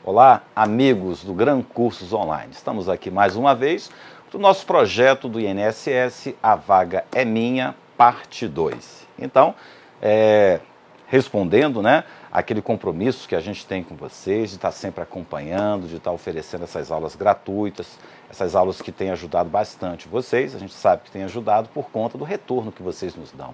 Olá, amigos do Gran Cursos Online. Estamos aqui mais uma vez do nosso projeto do INSS, A Vaga é Minha, parte 2. Então, respondendo, aquele compromisso que a gente tem com vocês, de estar sempre acompanhando, de estar oferecendo essas aulas gratuitas, essas aulas que têm ajudado bastante vocês, a gente sabe que tem ajudado por conta do retorno que vocês nos dão,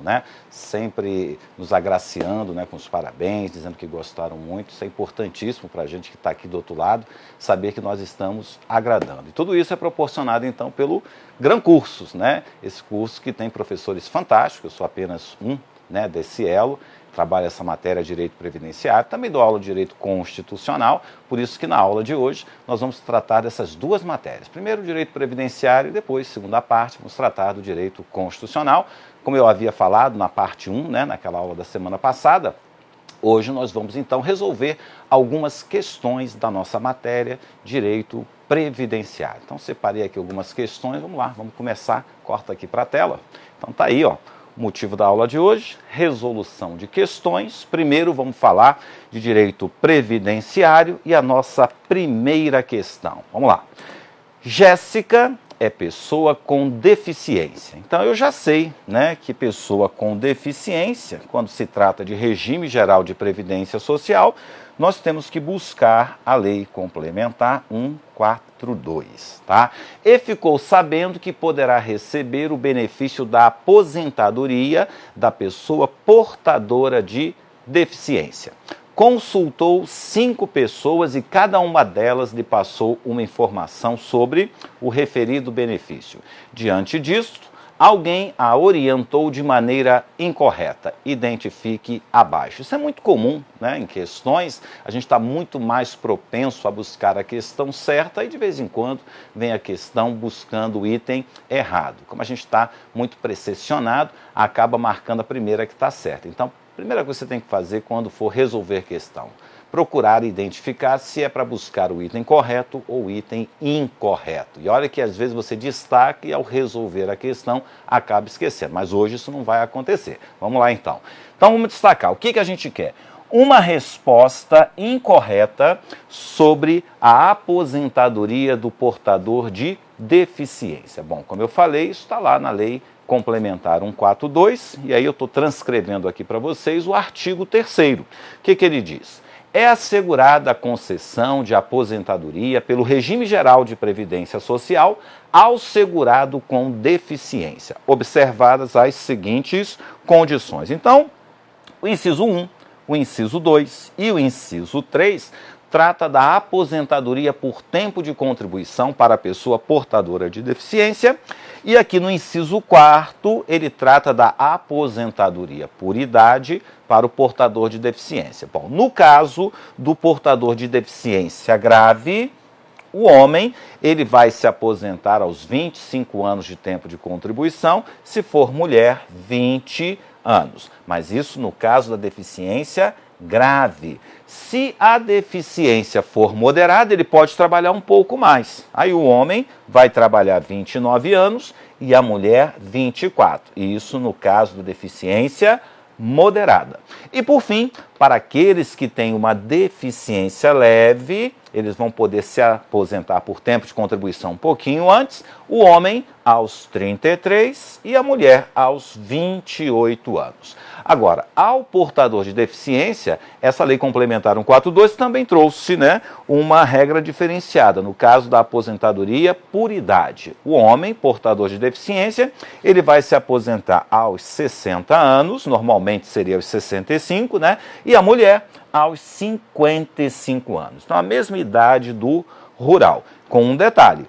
Sempre nos agraciando, com os parabéns, dizendo que gostaram muito. Isso é importantíssimo para a gente que está aqui do outro lado, saber que nós estamos agradando. E tudo isso é proporcionado, então, pelo Gran Cursos, Esse curso que tem professores fantásticos, eu sou apenas um, desse elo, trabalho essa matéria de Direito Previdenciário, também dou aula de Direito Constitucional, por isso que na aula de hoje nós vamos tratar dessas duas matérias. Primeiro o Direito Previdenciário e depois, segunda parte, vamos tratar do Direito Constitucional. Como eu havia falado na parte 1, naquela aula da semana passada, hoje nós vamos então resolver algumas questões da nossa matéria Direito Previdenciário. Então separei aqui algumas questões, vamos lá, vamos começar, corta aqui para a tela. Então tá aí, ó. O motivo da aula de hoje, resolução de questões. Primeiro vamos falar de direito previdenciário e a nossa primeira questão. Vamos lá. Jéssica é pessoa com deficiência. Então eu já sei, que pessoa com deficiência, quando se trata de regime geral de previdência social, nós temos que buscar a lei complementar 142, tá? E ficou sabendo que poderá receber o benefício da aposentadoria da pessoa portadora de deficiência. Consultou 5 pessoas e cada uma delas lhe passou uma informação sobre o referido benefício. Diante disto, alguém a orientou de maneira incorreta. Identifique abaixo. Isso é muito comum, em questões. A gente está muito mais propenso a buscar a questão certa e de vez em quando vem a questão buscando o item errado. Como a gente está muito precessionado, acaba marcando a primeira que está certa. Então, a primeira coisa que você tem que fazer quando for resolver questão, procurar identificar se é para buscar o item correto ou o item incorreto. E olha que às vezes você destaca e ao resolver a questão acaba esquecendo, mas hoje isso não vai acontecer. Vamos lá então. Então vamos destacar, o que a gente quer? Uma resposta incorreta sobre a aposentadoria do portador de deficiência. Bom, como eu falei, isso está lá na lei complementar 142, e aí eu estou transcrevendo aqui para vocês o artigo 3º. O que ele diz? É assegurada a concessão de aposentadoria pelo regime geral de previdência social ao segurado com deficiência, observadas as seguintes condições. Então, o inciso 1, o inciso 2 e o inciso 3 trata da aposentadoria por tempo de contribuição para a pessoa portadora de deficiência, e aqui no inciso 4º ele trata da aposentadoria por idade para o portador de deficiência. Bom, no caso do portador de deficiência grave, o homem, ele vai se aposentar aos 25 anos de tempo de contribuição, se for mulher, 20 anos. Mas isso no caso da deficiência grave. Se a deficiência for moderada, ele pode trabalhar um pouco mais. Aí o homem vai trabalhar 29 anos e a mulher 24. E isso no caso da deficiência moderada. E por fim, para aqueles que têm uma deficiência leve, eles vão poder se aposentar por tempo de contribuição um pouquinho antes, o homem aos 33 e a mulher aos 28 anos. Agora, ao portador de deficiência, essa lei complementar 142 também trouxe, uma regra diferenciada no caso da aposentadoria por idade. O homem, portador de deficiência, ele vai se aposentar aos 60 anos, normalmente seria aos 65, e a mulher aos 55 anos. Então, a mesma idade do rural, com um detalhe.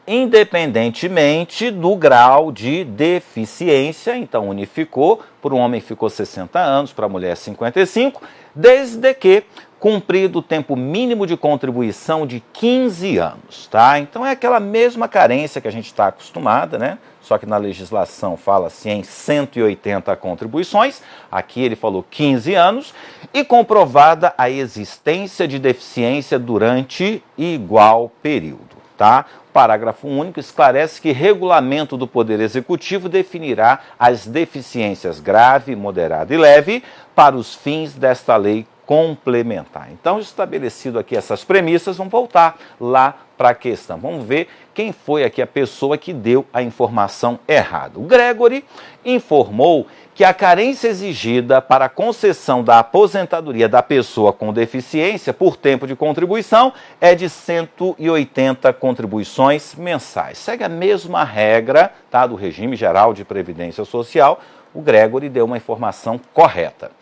Independentemente do grau de deficiência, então unificou, para o homem ficou 60 anos, para a mulher 55, desde que cumprido o tempo mínimo de contribuição de 15 anos, tá? Então é aquela mesma carência que a gente está acostumada, Só que na legislação fala-se em 180 contribuições, aqui ele falou 15 anos, e comprovada a existência de deficiência durante igual período, tá? Parágrafo único esclarece que regulamento do Poder Executivo definirá as deficiências grave, moderada e leve para os fins desta lei complementar. Então, estabelecido aqui essas premissas, vamos voltar lá para a questão. Vamos ver quem foi aqui a pessoa que deu a informação errada. O Gregory informou que a carência exigida para a concessão da aposentadoria da pessoa com deficiência por tempo de contribuição é de 180 contribuições mensais. Segue a mesma regra, tá, do regime geral de previdência social. O Gregory deu uma informação correta.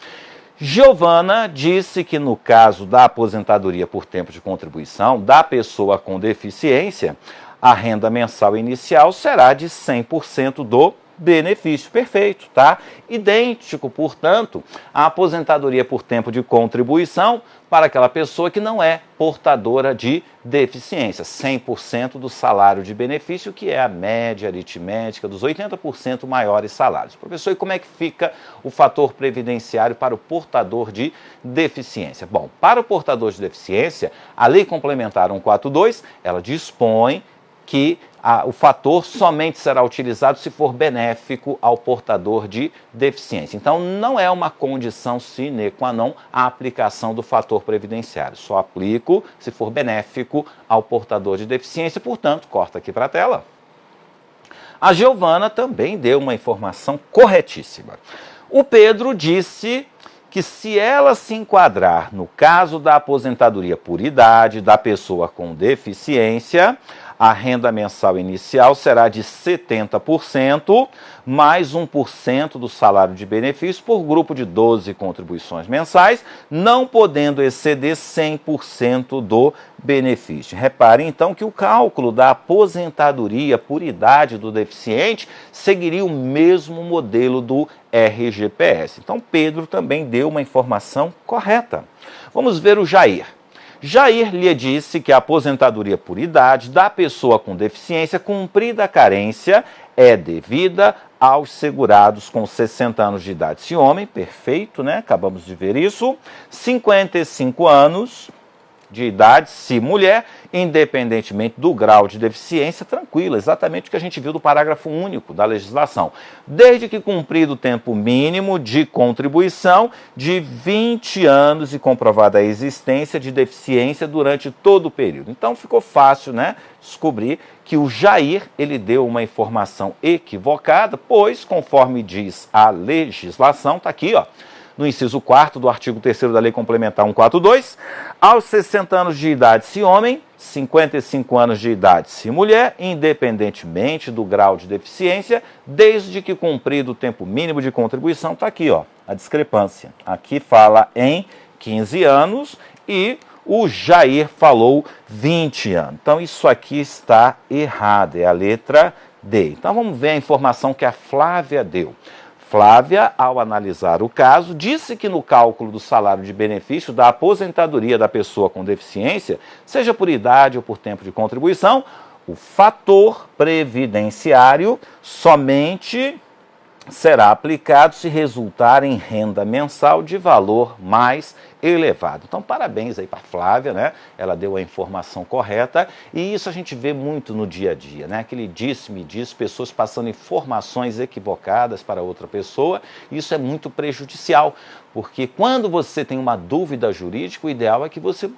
Giovana disse que no caso da aposentadoria por tempo de contribuição da pessoa com deficiência, a renda mensal inicial será de 100% do benefício. Perfeito, tá? Idêntico, portanto, à aposentadoria por tempo de contribuição para aquela pessoa que não é portadora de deficiência. 100% do salário de benefício, que é a média aritmética dos 80% maiores salários. Professor, e como é que fica o fator previdenciário para o portador de deficiência? Bom, para o portador de deficiência, a Lei Complementar 142, ela dispõe que o fator somente será utilizado se for benéfico ao portador de deficiência. Então, não é uma condição sine qua non a aplicação do fator previdenciário. Só aplico se for benéfico ao portador de deficiência. Portanto, corta aqui para a tela. A Giovana também deu uma informação corretíssima. O Pedro disse que se ela se enquadrar no caso da aposentadoria por idade da pessoa com deficiência, a renda mensal inicial será de 70%, mais 1% do salário de benefício por grupo de 12 contribuições mensais, não podendo exceder 100% do benefício. Repare, então, que o cálculo da aposentadoria por idade do deficiente seguiria o mesmo modelo do RGPS. Então, Pedro também deu uma informação correta. Vamos ver o Jair. Jair lhe disse que a aposentadoria por idade da pessoa com deficiência cumprida a carência é devida aos segurados com 60 anos de idade. Se homem, perfeito, né? Acabamos de ver isso. 55 anos de idade, se mulher, independentemente do grau de deficiência, tranquilo, exatamente o que a gente viu do parágrafo único da legislação. Desde que cumprido o tempo mínimo de contribuição de 20 anos e comprovada a existência de deficiência durante todo o período. Então ficou fácil, né, descobrir que o Jair, ele deu uma informação equivocada, pois, conforme diz a legislação, está aqui, ó, no inciso 4º do artigo 3º da Lei Complementar 142, aos 60 anos de idade se homem, 55 anos de idade se mulher, independentemente do grau de deficiência, desde que cumprido o tempo mínimo de contribuição, está aqui, ó, a discrepância. Aqui fala em 15 anos e o Jair falou 20 anos. Então isso aqui está errado, é a letra D. Então vamos ver a informação que a Flávia deu. Flávia, ao analisar o caso, disse que no cálculo do salário de benefício da aposentadoria da pessoa com deficiência, seja por idade ou por tempo de contribuição, o fator previdenciário somente será aplicado se resultar em renda mensal de valor mais elevado. Então, parabéns aí para a Flávia, né? Ela deu a informação correta e isso a gente vê muito no dia a dia, né? Aquele disse-me disse, pessoas passando informações equivocadas para outra pessoa, isso é muito prejudicial, porque quando você tem uma dúvida jurídica, o ideal é que você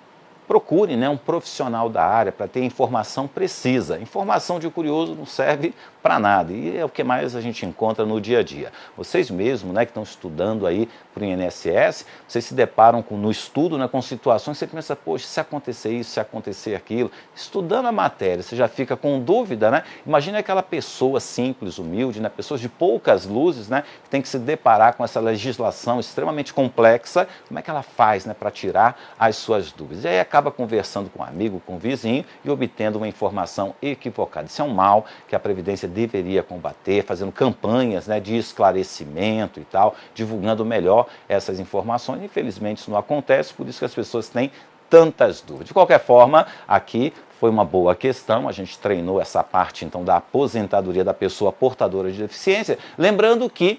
procure, né, um profissional da área para ter informação precisa. Informação de curioso não serve para nada e é o que mais a gente encontra no dia a dia. Vocês mesmos, né, que estão estudando aí para o INSS, vocês se deparam no estudo, né, com situações que você pensa, poxa, se acontecer isso, se acontecer aquilo. Estudando a matéria, você já fica com dúvida, né? Imagina aquela pessoa simples, humilde, né, pessoas de poucas luzes, né, que tem que se deparar com essa legislação extremamente complexa, como é que ela faz, né, para tirar as suas dúvidas? E aí acaba conversando com um amigo, com um vizinho e obtendo uma informação equivocada. Isso é um mal que a Previdência deveria combater, fazendo campanhas, né, de esclarecimento e tal, divulgando melhor essas informações. Infelizmente isso não acontece, por isso que as pessoas têm tantas dúvidas. De qualquer forma, aqui foi uma boa questão, a gente treinou essa parte então da aposentadoria da pessoa portadora de deficiência, lembrando que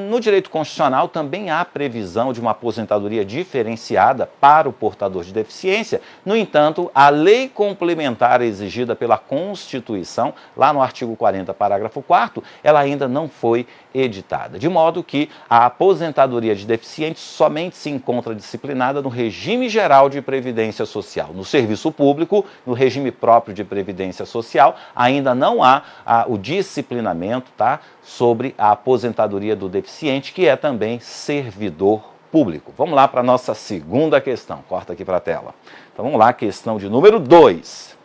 no direito constitucional também há previsão de uma aposentadoria diferenciada para o portador de deficiência. No entanto, a lei complementar exigida pela Constituição, lá no artigo 40, parágrafo 4º, ela ainda não foi editada, de modo que a aposentadoria de deficientes somente se encontra disciplinada no regime geral de previdência social. No serviço público, no regime próprio de previdência social, ainda não há o disciplinamento, tá, sobre a aposentadoria do deficiente, que é também servidor público. Vamos lá para a nossa segunda questão. Corta aqui para a tela. Então vamos lá, questão de número 2.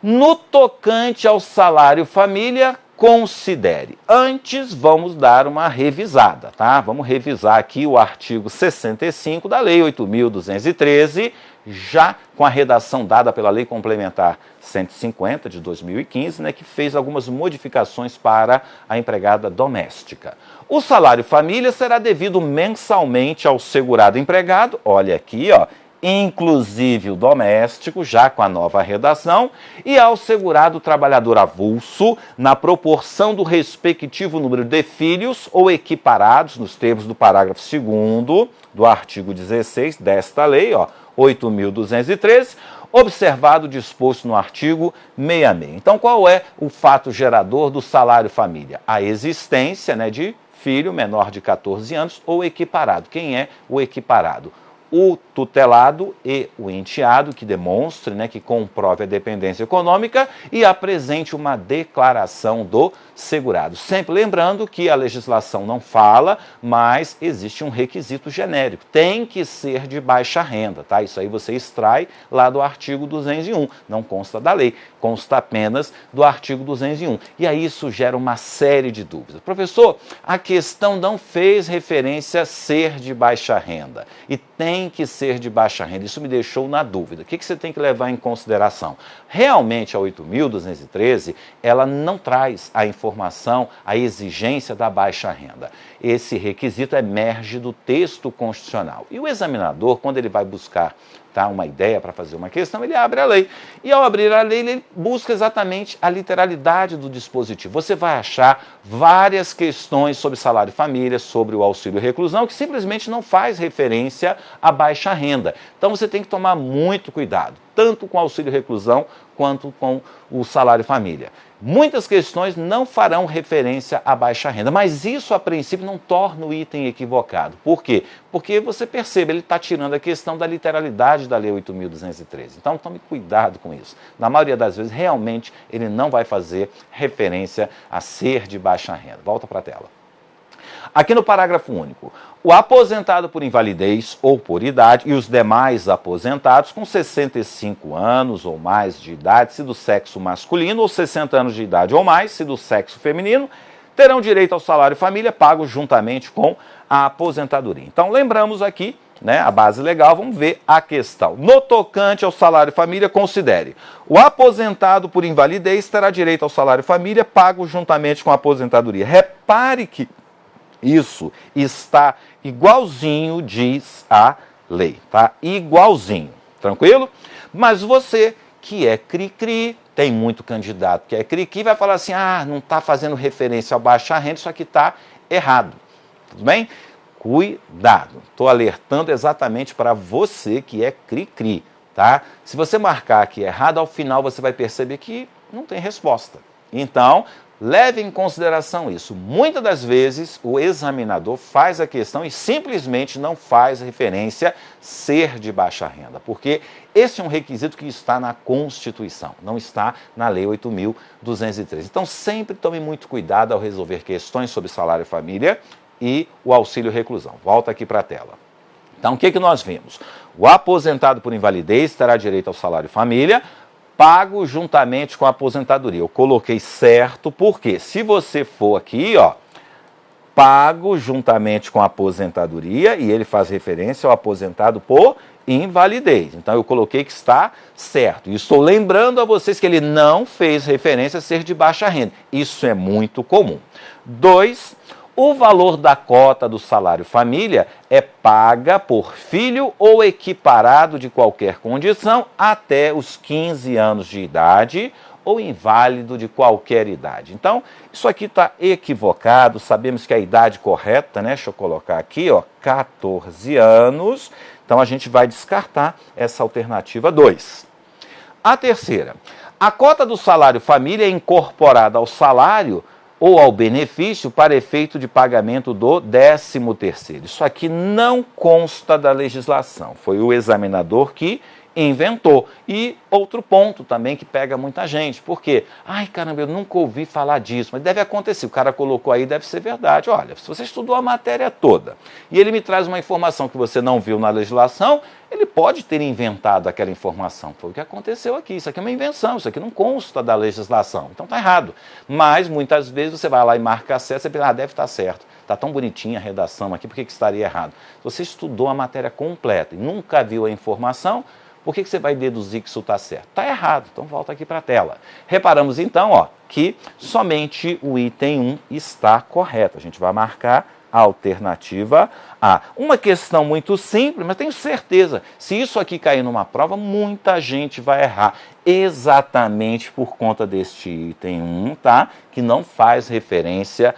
No tocante ao salário família, considere. Antes, vamos dar uma revisada, tá? Vamos revisar aqui o artigo 65 da Lei 8.213, já com a redação dada pela Lei Complementar 150 de 2015, né, que fez algumas modificações para a empregada doméstica. O salário família será devido mensalmente ao segurado empregado, olha aqui, ó, inclusive o doméstico, já com a nova redação, e ao segurado trabalhador avulso, na proporção do respectivo número de filhos ou equiparados, nos termos do parágrafo 2º do artigo 16 desta lei, ó, 8.213, observado o disposto no artigo 66. Então, qual é o fato gerador do salário família? A existência, né, de filho menor de 14 anos ou equiparado. Quem é o equiparado? O tutelado e o enteado, que demonstre, né, que comprove a dependência econômica e apresente uma declaração do segurado. Sempre lembrando que a legislação não fala, mas existe um requisito genérico. Tem que ser de baixa renda, tá? Isso aí você extrai lá do artigo 201. Não consta da lei, consta apenas do artigo 201. E aí isso gera uma série de dúvidas. Professor, a questão não fez referência a ser de baixa renda. E tem que ser de baixa renda. Isso me deixou na dúvida. O que você tem que levar em consideração? Realmente a 8.213, ela não traz a informação, a exigência da baixa renda. Esse requisito emerge do texto constitucional. E o examinador, quando ele vai buscar, tá, uma ideia para fazer uma questão, ele abre a lei. E ao abrir a lei, ele busca exatamente a literalidade do dispositivo. Você vai achar várias questões sobre salário família, sobre o auxílio reclusão, que simplesmente não faz referência à baixa renda. Então você tem que tomar muito cuidado, tanto com o auxílio reclusão quanto com o salário família. Muitas questões não farão referência à baixa renda, mas isso, a princípio, não torna o item equivocado. Por quê? Porque você percebe, ele está tirando a questão da literalidade da Lei 8.213. Então, tome cuidado com isso. Na maioria das vezes, realmente, ele não vai fazer referência a ser de baixa renda. Volta para a tela. Aqui no parágrafo único, o aposentado por invalidez ou por idade e os demais aposentados com 65 anos ou mais de idade, se do sexo masculino, ou 60 anos de idade ou mais, se do sexo feminino, terão direito ao salário família pago juntamente com a aposentadoria. Então, lembramos aqui, né, a base legal, vamos ver a questão. No tocante ao salário família, considere: o aposentado por invalidez terá direito ao salário família pago juntamente com a aposentadoria. Repare que isso está igualzinho, diz a lei, tá? Igualzinho, tranquilo? Mas você que é cri-cri, tem muito candidato que é cri-cri, vai falar assim, não está fazendo referência ao baixa renda, isso aqui está errado, tudo bem? Cuidado, estou alertando exatamente para você que é cri-cri, tá? Se você marcar aqui errado, ao final você vai perceber que não tem resposta. Então, leve em consideração isso. Muitas das vezes o examinador faz a questão e simplesmente não faz referência ser de baixa renda, porque esse é um requisito que está na Constituição, não está na Lei 8.213. Então sempre tome muito cuidado ao resolver questões sobre salário e família e o auxílio reclusão. Volta aqui para a tela. Então o que nós vimos? O aposentado por invalidez terá direito ao salário família pago juntamente com a aposentadoria. Eu coloquei certo porque se você for aqui, ó, pago juntamente com a aposentadoria, e ele faz referência ao aposentado por invalidez. Então eu coloquei que está certo. E estou lembrando a vocês que ele não fez referência a ser de baixa renda. Isso é muito comum. 2. O valor da cota do salário família é paga por filho ou equiparado de qualquer condição até os 15 anos de idade ou inválido de qualquer idade. Então, isso aqui está equivocado, sabemos que a idade correta, né? Deixa eu colocar aqui, ó, 14 anos. Então, a gente vai descartar essa alternativa 2. A terceira, a cota do salário família é incorporada ao salário ou ao benefício para efeito de pagamento do 13º. Isso aqui não consta da legislação, foi o examinador que inventou. E outro ponto também que pega muita gente, porque, ai caramba, eu nunca ouvi falar disso, mas deve acontecer, o cara colocou aí, deve ser verdade. Olha, se você estudou a matéria toda e ele me traz uma informação que você não viu na legislação, ele pode ter inventado aquela informação. Foi o que aconteceu aqui, isso aqui é uma invenção, isso aqui não consta da legislação, então está errado. Mas muitas vezes você vai lá e marca certo, você pensa, deve estar certo. Está tão bonitinha a redação aqui, por que estaria errado? Se você estudou a matéria completa e nunca viu a informação, por que você vai deduzir que isso está certo? Está errado, então volta aqui para a tela. Reparamos então, ó, que somente o item 1 está correto. A gente vai marcar a alternativa A. Uma questão muito simples, mas tenho certeza, se isso aqui cair numa prova, muita gente vai errar. Exatamente por conta deste item 1, tá? Que não faz referência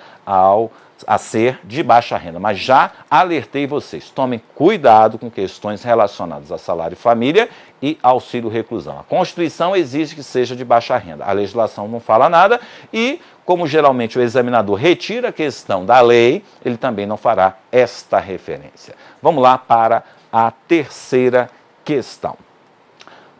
a ser de baixa renda. Mas já alertei vocês, tomem cuidado com questões relacionadas a salário e família e auxílio reclusão. A Constituição exige que seja de baixa renda, a legislação não fala nada e, como geralmente o examinador retira a questão da lei, ele também não fará esta referência. Vamos lá para a terceira questão.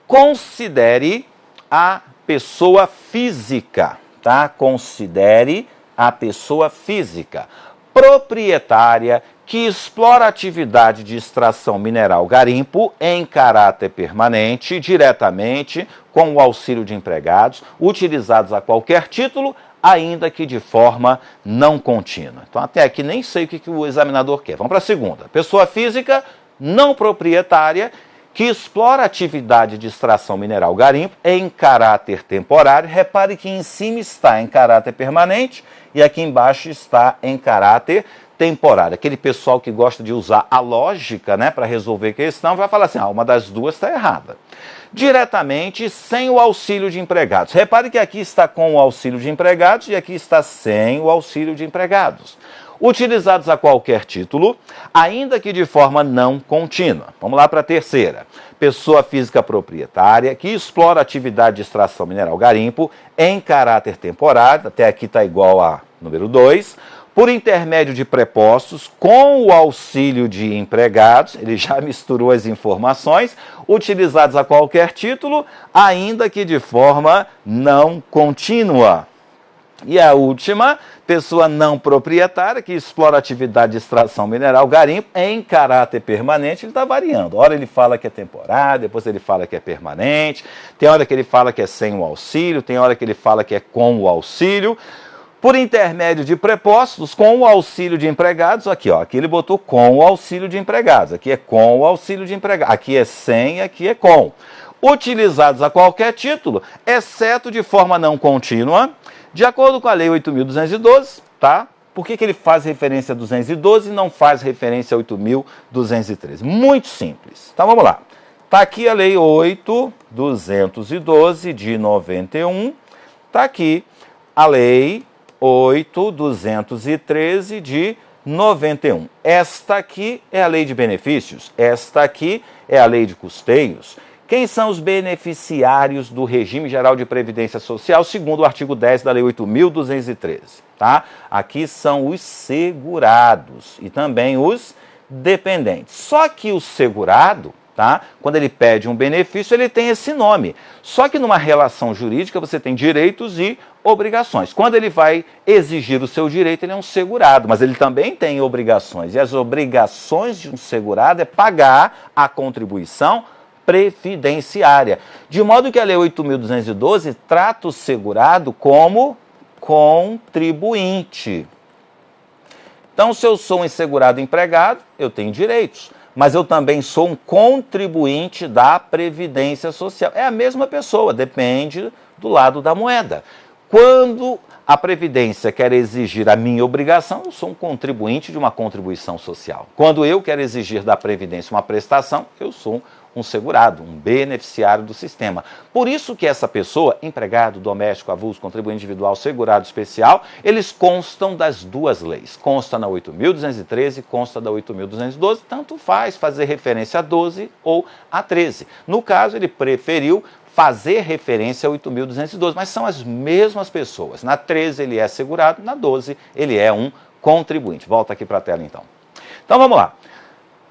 Considere a pessoa física, tá? Considere a pessoa física proprietária que explora a atividade de extração mineral garimpo em caráter permanente, diretamente, com o auxílio de empregados, utilizados a qualquer título, ainda que de forma não contínua. Então, até aqui nem sei o que o examinador quer. Vamos para a segunda. Pessoa física não proprietária que explora a atividade de extração mineral garimpo em caráter temporário. Repare que em cima está em caráter permanente e aqui embaixo está em caráter temporário. Aquele pessoal que gosta de usar a lógica, né, para resolver questão, vai falar assim, uma das duas está errada. Diretamente, sem o auxílio de empregados. Repare que aqui está com o auxílio de empregados e aqui está sem o auxílio de empregados. Utilizados a qualquer título, ainda que de forma não contínua. Vamos lá para a terceira. Pessoa física proprietária que explora a atividade de extração mineral garimpo em caráter temporário, até aqui está igual a número 2, por intermédio de prepostos, com o auxílio de empregados, ele já misturou as informações, utilizados a qualquer título, ainda que de forma não contínua. E a última, pessoa não proprietária que explora a atividade de extração mineral garimpo em caráter permanente, ele está variando. Hora ele fala que é temporário, depois ele fala que é permanente, tem hora que ele fala que é sem o auxílio, tem hora que ele fala que é com o auxílio. Por intermédio de prepostos, com o auxílio de empregados, aqui, ó, aqui ele botou com o auxílio de empregados, aqui é com o auxílio de empregados, aqui é sem, aqui é com. Utilizados a qualquer título, exceto de forma não contínua, de acordo com a Lei 8.212, tá? Por que ele faz referência a 212 e não faz referência a 8.213? Muito simples. Então vamos lá. Está aqui a Lei 8.212 de 91, está aqui a Lei 8.213 de 91. Esta aqui é a Lei de Benefícios, esta aqui é a Lei de Custeios. Quem são os beneficiários do Regime Geral de Previdência Social, segundo o artigo 10 da Lei 8.213, tá? Aqui são os segurados e também os dependentes. Só que o segurado, tá? Quando ele pede um benefício, ele tem esse nome. Só que numa relação jurídica você tem direitos e obrigações. Quando ele vai exigir o seu direito, ele é um segurado, mas ele também tem obrigações. E as obrigações de um segurado é pagar a contribuição previdenciária. De modo que a Lei 8.212 trata o segurado como contribuinte. Então, se eu sou um segurado empregado, eu tenho direitos, mas eu também sou um contribuinte da Previdência Social. É a mesma pessoa, depende do lado da moeda. Quando a Previdência quer exigir a minha obrigação, eu sou um contribuinte de uma contribuição social. Quando eu quero exigir da Previdência uma prestação, eu sou um segurado, um beneficiário do sistema. Por isso que essa pessoa, empregado, doméstico, avulso, contribuinte individual, segurado especial, eles constam das duas leis. Consta na 8.213 e consta da 8.212, tanto faz fazer referência a 12 ou a 13. No caso, ele preferiu fazer referência a 8.212, mas são as mesmas pessoas. Na 13 ele é segurado, na 12 ele é um contribuinte. Volta aqui para a tela então. Então vamos lá.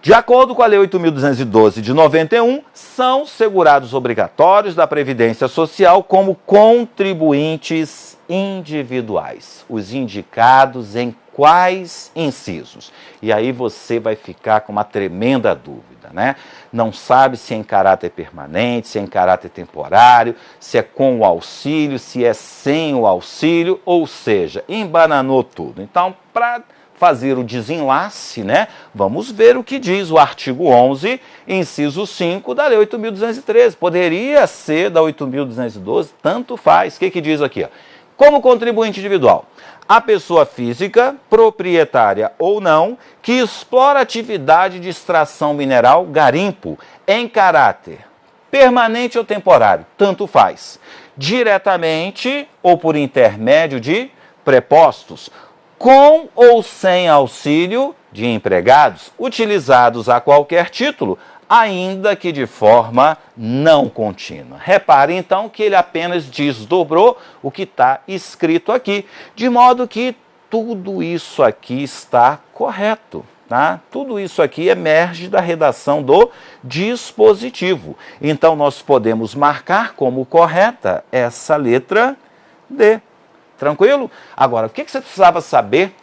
De acordo com a Lei 8.212 de 91, são segurados obrigatórios da Previdência Social como contribuintes individuais, os indicados em quais incisos? E aí você vai ficar com uma tremenda dúvida, né? Não sabe se é em caráter permanente, se é em caráter temporário, se é com o auxílio, se é sem o auxílio, ou seja, embananou tudo. Então, para fazer o desenlace, né? Vamos ver o que diz o artigo 11, inciso 5 da Lei 8.213. Poderia ser da 8.212, tanto faz. O que diz aqui? Ó? Como contribuinte individual, a pessoa física, proprietária ou não, que explora atividade de extração mineral, garimpo, em caráter permanente ou temporário, tanto faz, diretamente ou por intermédio de prepostos, com ou sem auxílio de empregados, utilizados a qualquer título, ainda que de forma não contínua. Repare então que ele apenas desdobrou o que está escrito aqui, de modo que tudo isso aqui está correto. Tá? Tudo isso aqui emerge da redação do dispositivo. Então nós podemos marcar como correta essa letra D. Tranquilo? Agora, o que você precisava saber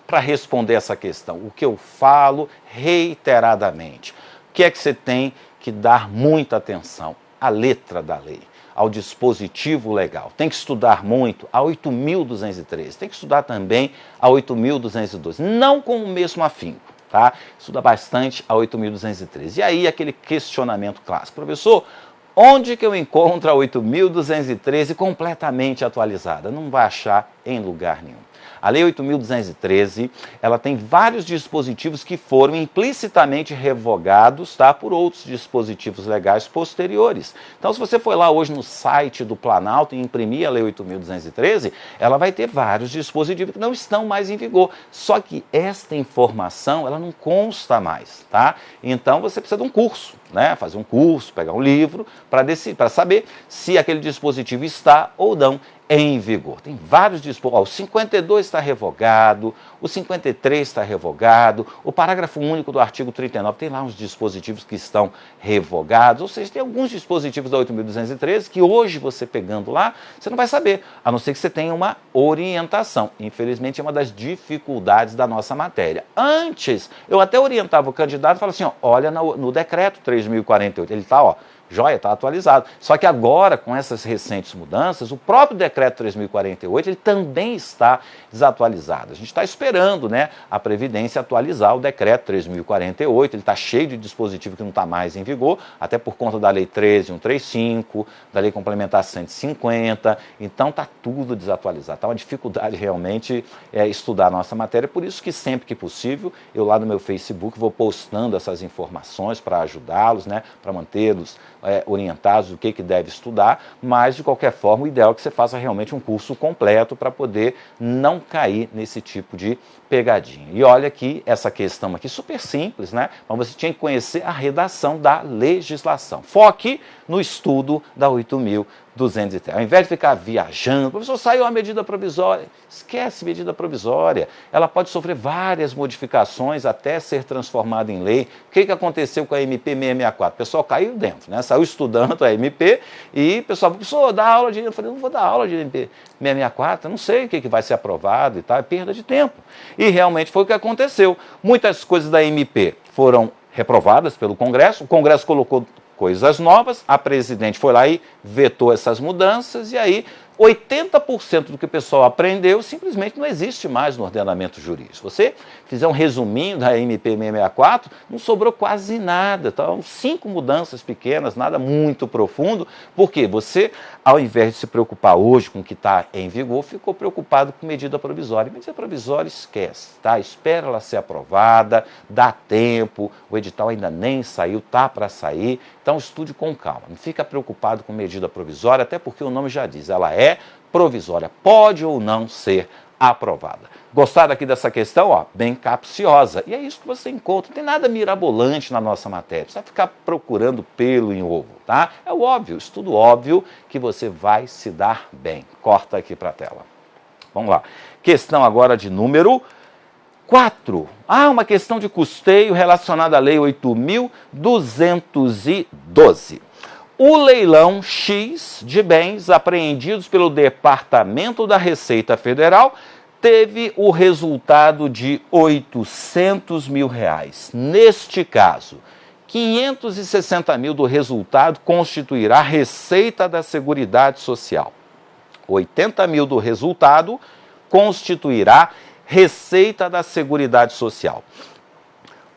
para responder essa questão? O que eu falo reiteradamente. O que é que você tem que dar muita atenção? A letra da lei, ao dispositivo legal. Tem que estudar muito a 8.213. Tem que estudar também a 8.212. Não com o mesmo afinco, tá? Estuda bastante a 8.213. E aí, aquele questionamento clássico. Professor, onde que eu encontro a 8.213 completamente atualizada? Não vai achar em lugar nenhum. A Lei 8.213, ela tem vários dispositivos que foram implicitamente revogados, tá, por outros dispositivos legais posteriores. Então, se você for lá hoje no site do Planalto e imprimir a Lei 8.213, ela vai ter vários dispositivos que não estão mais em vigor. Só que esta informação, ela não consta mais, tá? Então, você precisa de um curso, né? Fazer um curso, pegar um livro, para saber se aquele dispositivo está ou não em vigor. Tem vários dispositivos. O 52 está revogado, o 53 está revogado, o parágrafo único do artigo 39 tem lá uns dispositivos que estão revogados, ou seja, tem alguns dispositivos da 8.213 que hoje você pegando lá, você não vai saber, a não ser que você tenha uma orientação. Infelizmente é uma das dificuldades da nossa matéria. Antes, eu até orientava o candidato e falava assim, ó, olha no decreto 3.048, ele está, ó, joia, está atualizado. Só que agora, com essas recentes mudanças, o próprio decreto 3.048, ele também está desatualizado. A gente está esperando, né, a Previdência atualizar o decreto 3.048, ele está cheio de dispositivo que não está mais em vigor, até por conta da Lei 13.135, da Lei Complementar 150, então está tudo desatualizado. Está uma dificuldade realmente estudar a nossa matéria, por isso que sempre que possível, eu lá no meu Facebook vou postando essas informações para ajudá-los, né, para mantê-los orientados do que deve estudar, mas de qualquer forma o ideal é que você faça realmente um curso completo para poder não cair nesse tipo de pegadinha. E olha aqui, essa questão aqui super simples, né? Mas você tinha que conhecer a redação da legislação. Foque no estudo da 8.213. Ao invés de ficar viajando, professor, saiu a medida provisória. Esquece medida provisória. Ela pode sofrer várias modificações até ser transformada em lei. O que aconteceu com a MP 664? O pessoal caiu dentro, né? Saiu estudando a MP e o pessoal, professor, dá aula de... Eu falei, não vou dar aula de MP 664, eu não sei o que vai ser aprovado e tal, é perda de tempo. E realmente foi o que aconteceu. Muitas coisas da MP foram reprovadas pelo Congresso, o Congresso colocou coisas novas, a presidente foi lá e vetou essas mudanças, e aí 80% do que o pessoal aprendeu simplesmente não existe mais no ordenamento jurídico. Se você fizer um resuminho da MP 664, não sobrou quase nada. Então, 5 mudanças pequenas, nada muito profundo, porque você, ao invés de se preocupar hoje com o que está em vigor, ficou preocupado com medida provisória. Medida provisória esquece, tá? Espera ela ser aprovada, dá tempo, o edital ainda nem saiu, tá para sair. Então, estude com calma, não fica preocupado com medida provisória, até porque o nome já diz, ela é provisória, pode ou não ser aprovada. Gostaram aqui dessa questão? Ó, bem capciosa. E é isso que você encontra, não tem nada mirabolante na nossa matéria, você vai ficar procurando pelo em ovo, tá? É o óbvio, estudo óbvio que você vai se dar bem. Corta aqui para a tela. Vamos lá. Questão agora de número 4. Uma questão de custeio relacionada à Lei 8.212. O leilão X de bens apreendidos pelo Departamento da Receita Federal teve o resultado de R$ 800 mil. Neste caso, 560 mil do resultado constituirá receita da Seguridade Social. 80 mil do resultado constituirá receita da Seguridade Social.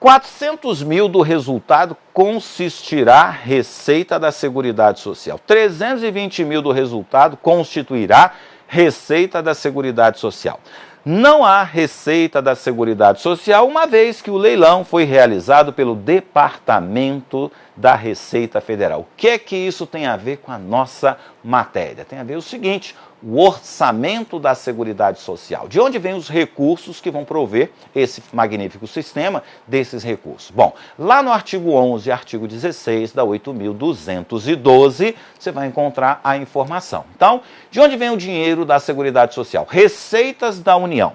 400 mil do resultado consistirá receita da Seguridade Social. 320 mil do resultado constituirá receita da Seguridade Social. Não há receita da Seguridade Social, uma vez que o leilão foi realizado pelo Departamento da Receita Federal. O que é que isso tem a ver com a nossa matéria? Tem a ver o seguinte, o orçamento da Seguridade Social. De onde vêm os recursos que vão prover esse magnífico sistema desses recursos? Bom, lá no artigo 11 e artigo 16 da 8.212, você vai encontrar a informação. Então, de onde vem o dinheiro da Seguridade Social? Receitas da União,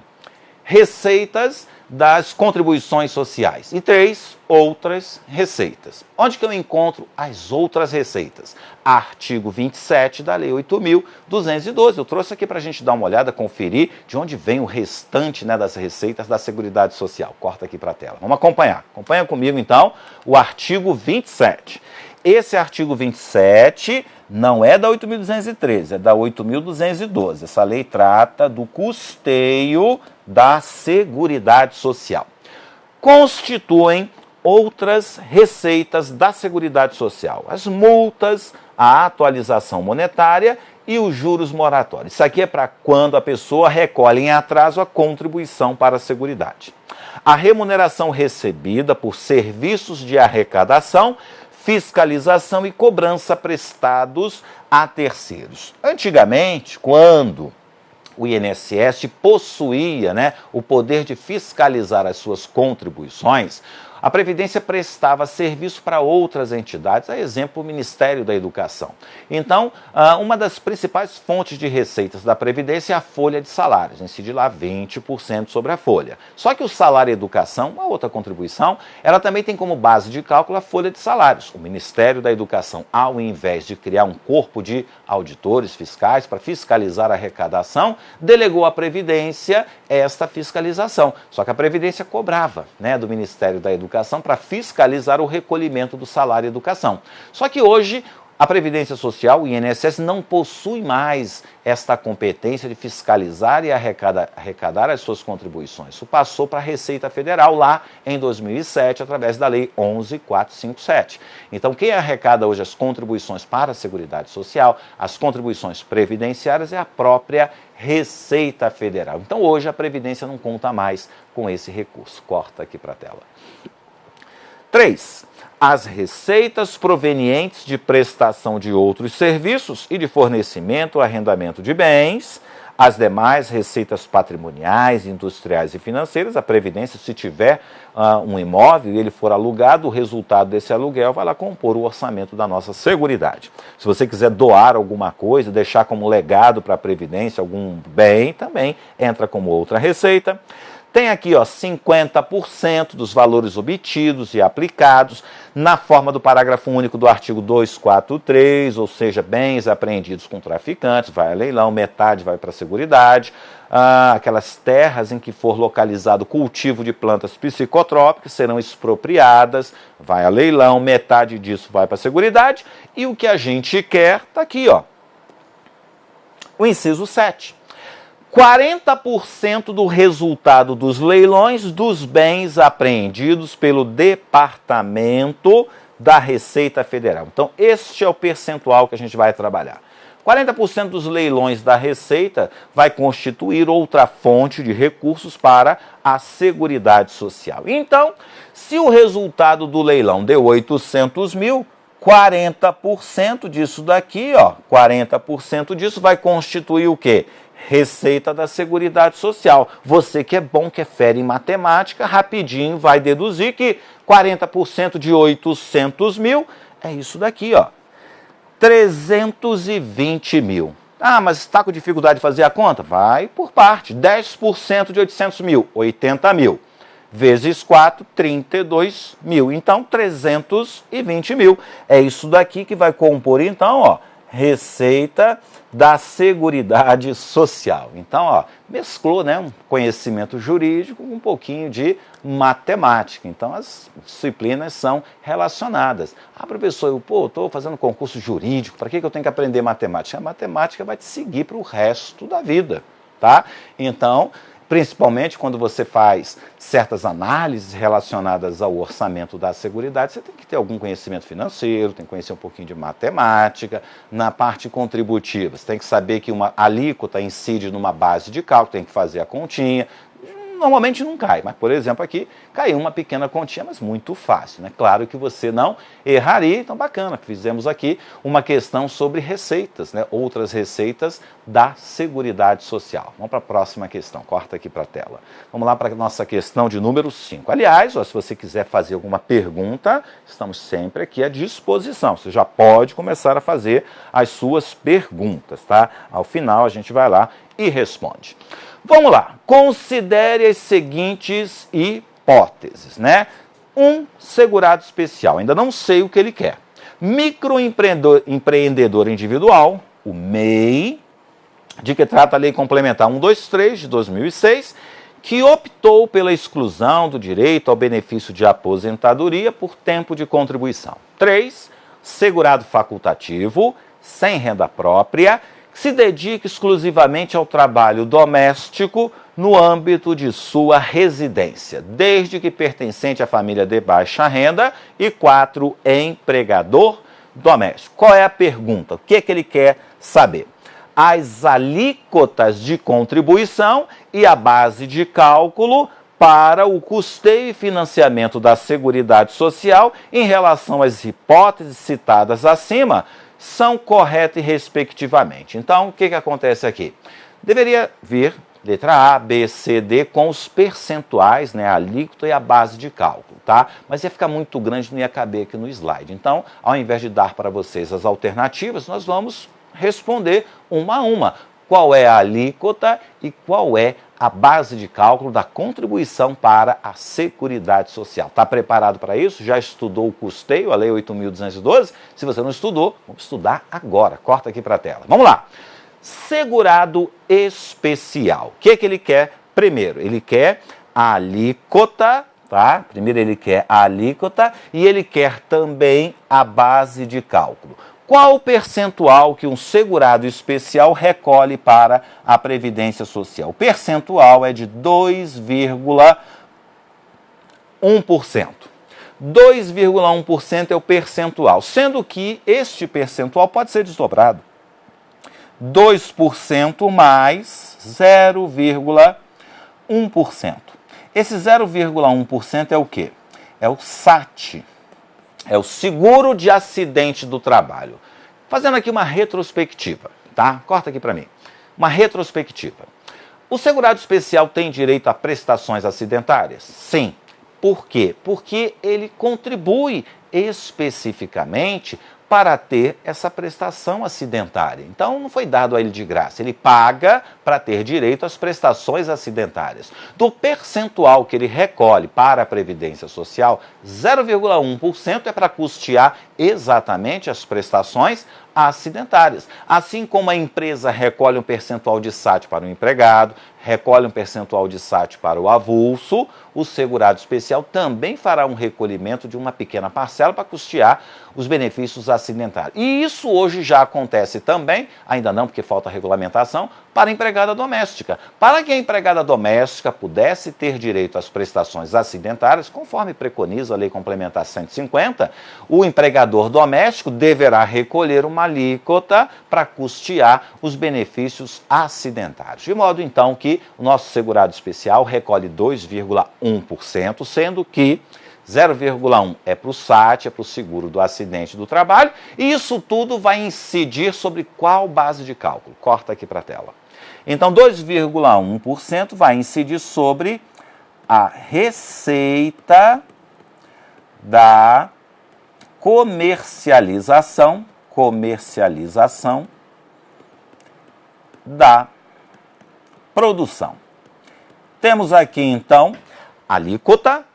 receitas das contribuições sociais e 3 outras receitas. Onde que eu encontro as outras receitas? Artigo 27 da Lei 8.212. Eu trouxe aqui para a gente dar uma olhada, conferir de onde vem o restante, né, das receitas da Seguridade Social. Corta aqui para a tela. Vamos acompanhar. Acompanha comigo, então, o artigo 27. Esse artigo 27 não é da 8.213, é da 8.212. Essa lei trata do custeio da Seguridade Social. Constituem outras receitas da Seguridade Social, as multas, a atualização monetária e os juros moratórios. Isso aqui é para quando a pessoa recolhe em atraso a contribuição para a Seguridade. A remuneração recebida por serviços de arrecadação, fiscalização e cobrança prestados a terceiros. Antigamente, quando o INSS possuía, né, o poder de fiscalizar as suas contribuições, a Previdência prestava serviço para outras entidades, a exemplo, o Ministério da Educação. Então, uma das principais fontes de receitas da Previdência é a folha de salários, incide lá 20% sobre a folha. Só que o salário e educação, uma outra contribuição, ela também tem como base de cálculo a folha de salários. O Ministério da Educação, ao invés de criar um corpo de auditores fiscais para fiscalizar a arrecadação, delegou à Previdência esta fiscalização. Só que a Previdência cobrava, né, do Ministério da Educação para fiscalizar o recolhimento do salário e educação. Só que hoje a Previdência Social, o INSS, não possui mais esta competência de fiscalizar e arrecadar as suas contribuições. Isso passou para a Receita Federal lá em 2007, através da Lei 11.457. Então, quem arrecada hoje as contribuições para a Seguridade Social, as contribuições previdenciárias, é a própria Receita Federal. Então, hoje a Previdência não conta mais com esse recurso. Corta aqui para a tela. 3. As receitas provenientes de prestação de outros serviços e de fornecimento ou arrendamento de bens, as demais receitas patrimoniais, industriais e financeiras, a Previdência, se tiver um imóvel e ele for alugado, o resultado desse aluguel vai lá compor o orçamento da nossa Seguridade. Se você quiser doar alguma coisa, deixar como legado para a Previdência algum bem, também entra como outra receita. Tem aqui, ó, 50% dos valores obtidos e aplicados na forma do parágrafo único do artigo 243, ou seja, bens apreendidos com traficantes, vai a leilão, metade vai para a Seguridade. Aquelas terras em que for localizado cultivo de plantas psicotrópicas serão expropriadas, vai a leilão, metade disso vai para a Seguridade. E o que a gente quer está aqui, ó. O inciso 7. 40% do resultado dos leilões dos bens apreendidos pelo Departamento da Receita Federal. Então, este é o percentual que a gente vai trabalhar. 40% dos leilões da Receita vai constituir outra fonte de recursos para a Seguridade Social. Então, se o resultado do leilão deu 800 mil, 40% disso daqui, 40% disso vai constituir o quê? Receita da Seguridade Social. Você que é bom, que é fera em matemática, rapidinho vai deduzir que 40% de 800 mil é isso daqui, 320 mil. Ah, mas está com dificuldade de fazer a conta? Vai por parte. 10% de 800 mil, 80 mil. Vezes 4, 32 mil. Então, 320 mil. É isso daqui que vai compor, então, Receita da Seguridade Social. Então, mesclou, né, um conhecimento jurídico com um pouquinho de matemática. Então, as disciplinas são relacionadas. Ah, professor, eu estou fazendo concurso jurídico, para que eu tenho que aprender matemática? A matemática vai te seguir para o resto da vida, tá? Então, principalmente quando você faz certas análises relacionadas ao orçamento da Seguridade, você tem que ter algum conhecimento financeiro, tem que conhecer um pouquinho de matemática. Na parte contributiva, você tem que saber que uma alíquota incide numa base de cálculo, tem que fazer a continha. Normalmente não cai, mas, por exemplo, aqui caiu uma pequena continha, mas muito fácil, né? Claro que você não erraria, então bacana, fizemos aqui uma questão sobre receitas, né? Outras receitas da Seguridade Social. Vamos para a próxima questão, corta aqui para a tela. Vamos lá para a nossa questão de número 5. Aliás, se você quiser fazer alguma pergunta, estamos sempre aqui à disposição. Você já pode começar a fazer as suas perguntas, tá? Ao final a gente vai lá e responde. Vamos lá, considere as seguintes hipóteses, né? Um segurado especial, ainda não sei o que ele quer. Microempreendedor individual, o MEI, de que trata a Lei Complementar 123 de 2006, que optou pela exclusão do direito ao benefício de aposentadoria por tempo de contribuição. 3. Segurado facultativo, sem renda própria, se dedica exclusivamente ao trabalho doméstico no âmbito de sua residência, desde que pertencente à família de baixa renda. E 4, empregador doméstico. Qual é a pergunta? O que é que ele quer saber? As alíquotas de contribuição e a base de cálculo para o custeio e financiamento da Seguridade Social em relação às hipóteses citadas acima são corretas respectivamente. Então, o que acontece aqui? Deveria vir letra A, B, C, D com os percentuais, né, a alíquota e a base de cálculo, tá? Mas ia ficar muito grande, não ia caber aqui no slide. Então, ao invés de dar para vocês as alternativas, nós vamos responder uma a uma. Qual é a alíquota e qual é a base de cálculo da contribuição para a Seguridade Social. Está preparado para isso? Já estudou o custeio, a Lei 8.212? Se você não estudou, vamos estudar agora. Corta aqui para a tela. Vamos lá. Segurado especial. O que ele quer primeiro? Ele quer a alíquota, tá? Primeiro ele quer a alíquota e ele quer também a base de cálculo. Qual o percentual que um segurado especial recolhe para a Previdência Social? O percentual é de 2,1%. 2,1% é o percentual, sendo que este percentual pode ser desdobrado. 2% mais 0,1%. Esse 0,1% é o quê? É o SAT. É o seguro de acidente do trabalho. Fazendo aqui uma retrospectiva, tá? Corta aqui para mim. Uma retrospectiva. O segurado especial tem direito a prestações acidentárias? Sim. Por quê? Porque ele contribui especificamente para ter essa prestação acidentária. Então, não foi dado a ele de graça. Ele paga para ter direito às prestações acidentárias. Do percentual que ele recolhe para a Previdência Social, 0,1% é para custear exatamente as prestações acidentárias. Assim como a empresa recolhe um percentual de SAT para o empregado, recolhe um percentual de SAT para o avulso, o segurado especial também fará um recolhimento de uma pequena parcela para custear os benefícios acidentários. E isso hoje já acontece também, ainda não porque falta regulamentação, para a empregada doméstica. Para que a empregada doméstica pudesse ter direito às prestações acidentárias, conforme preconiza a Lei Complementar 150, o empregador doméstico deverá recolher uma alíquota para custear os benefícios acidentários. De modo, então, que o nosso segurado especial recolhe 2,1%, sendo que 0,1 é para o SAT, é para o seguro do acidente do trabalho, e isso tudo vai incidir sobre qual base de cálculo? Corta aqui para a tela. Então, 2,1% vai incidir sobre a receita da comercialização da produção. Temos aqui, então, alíquota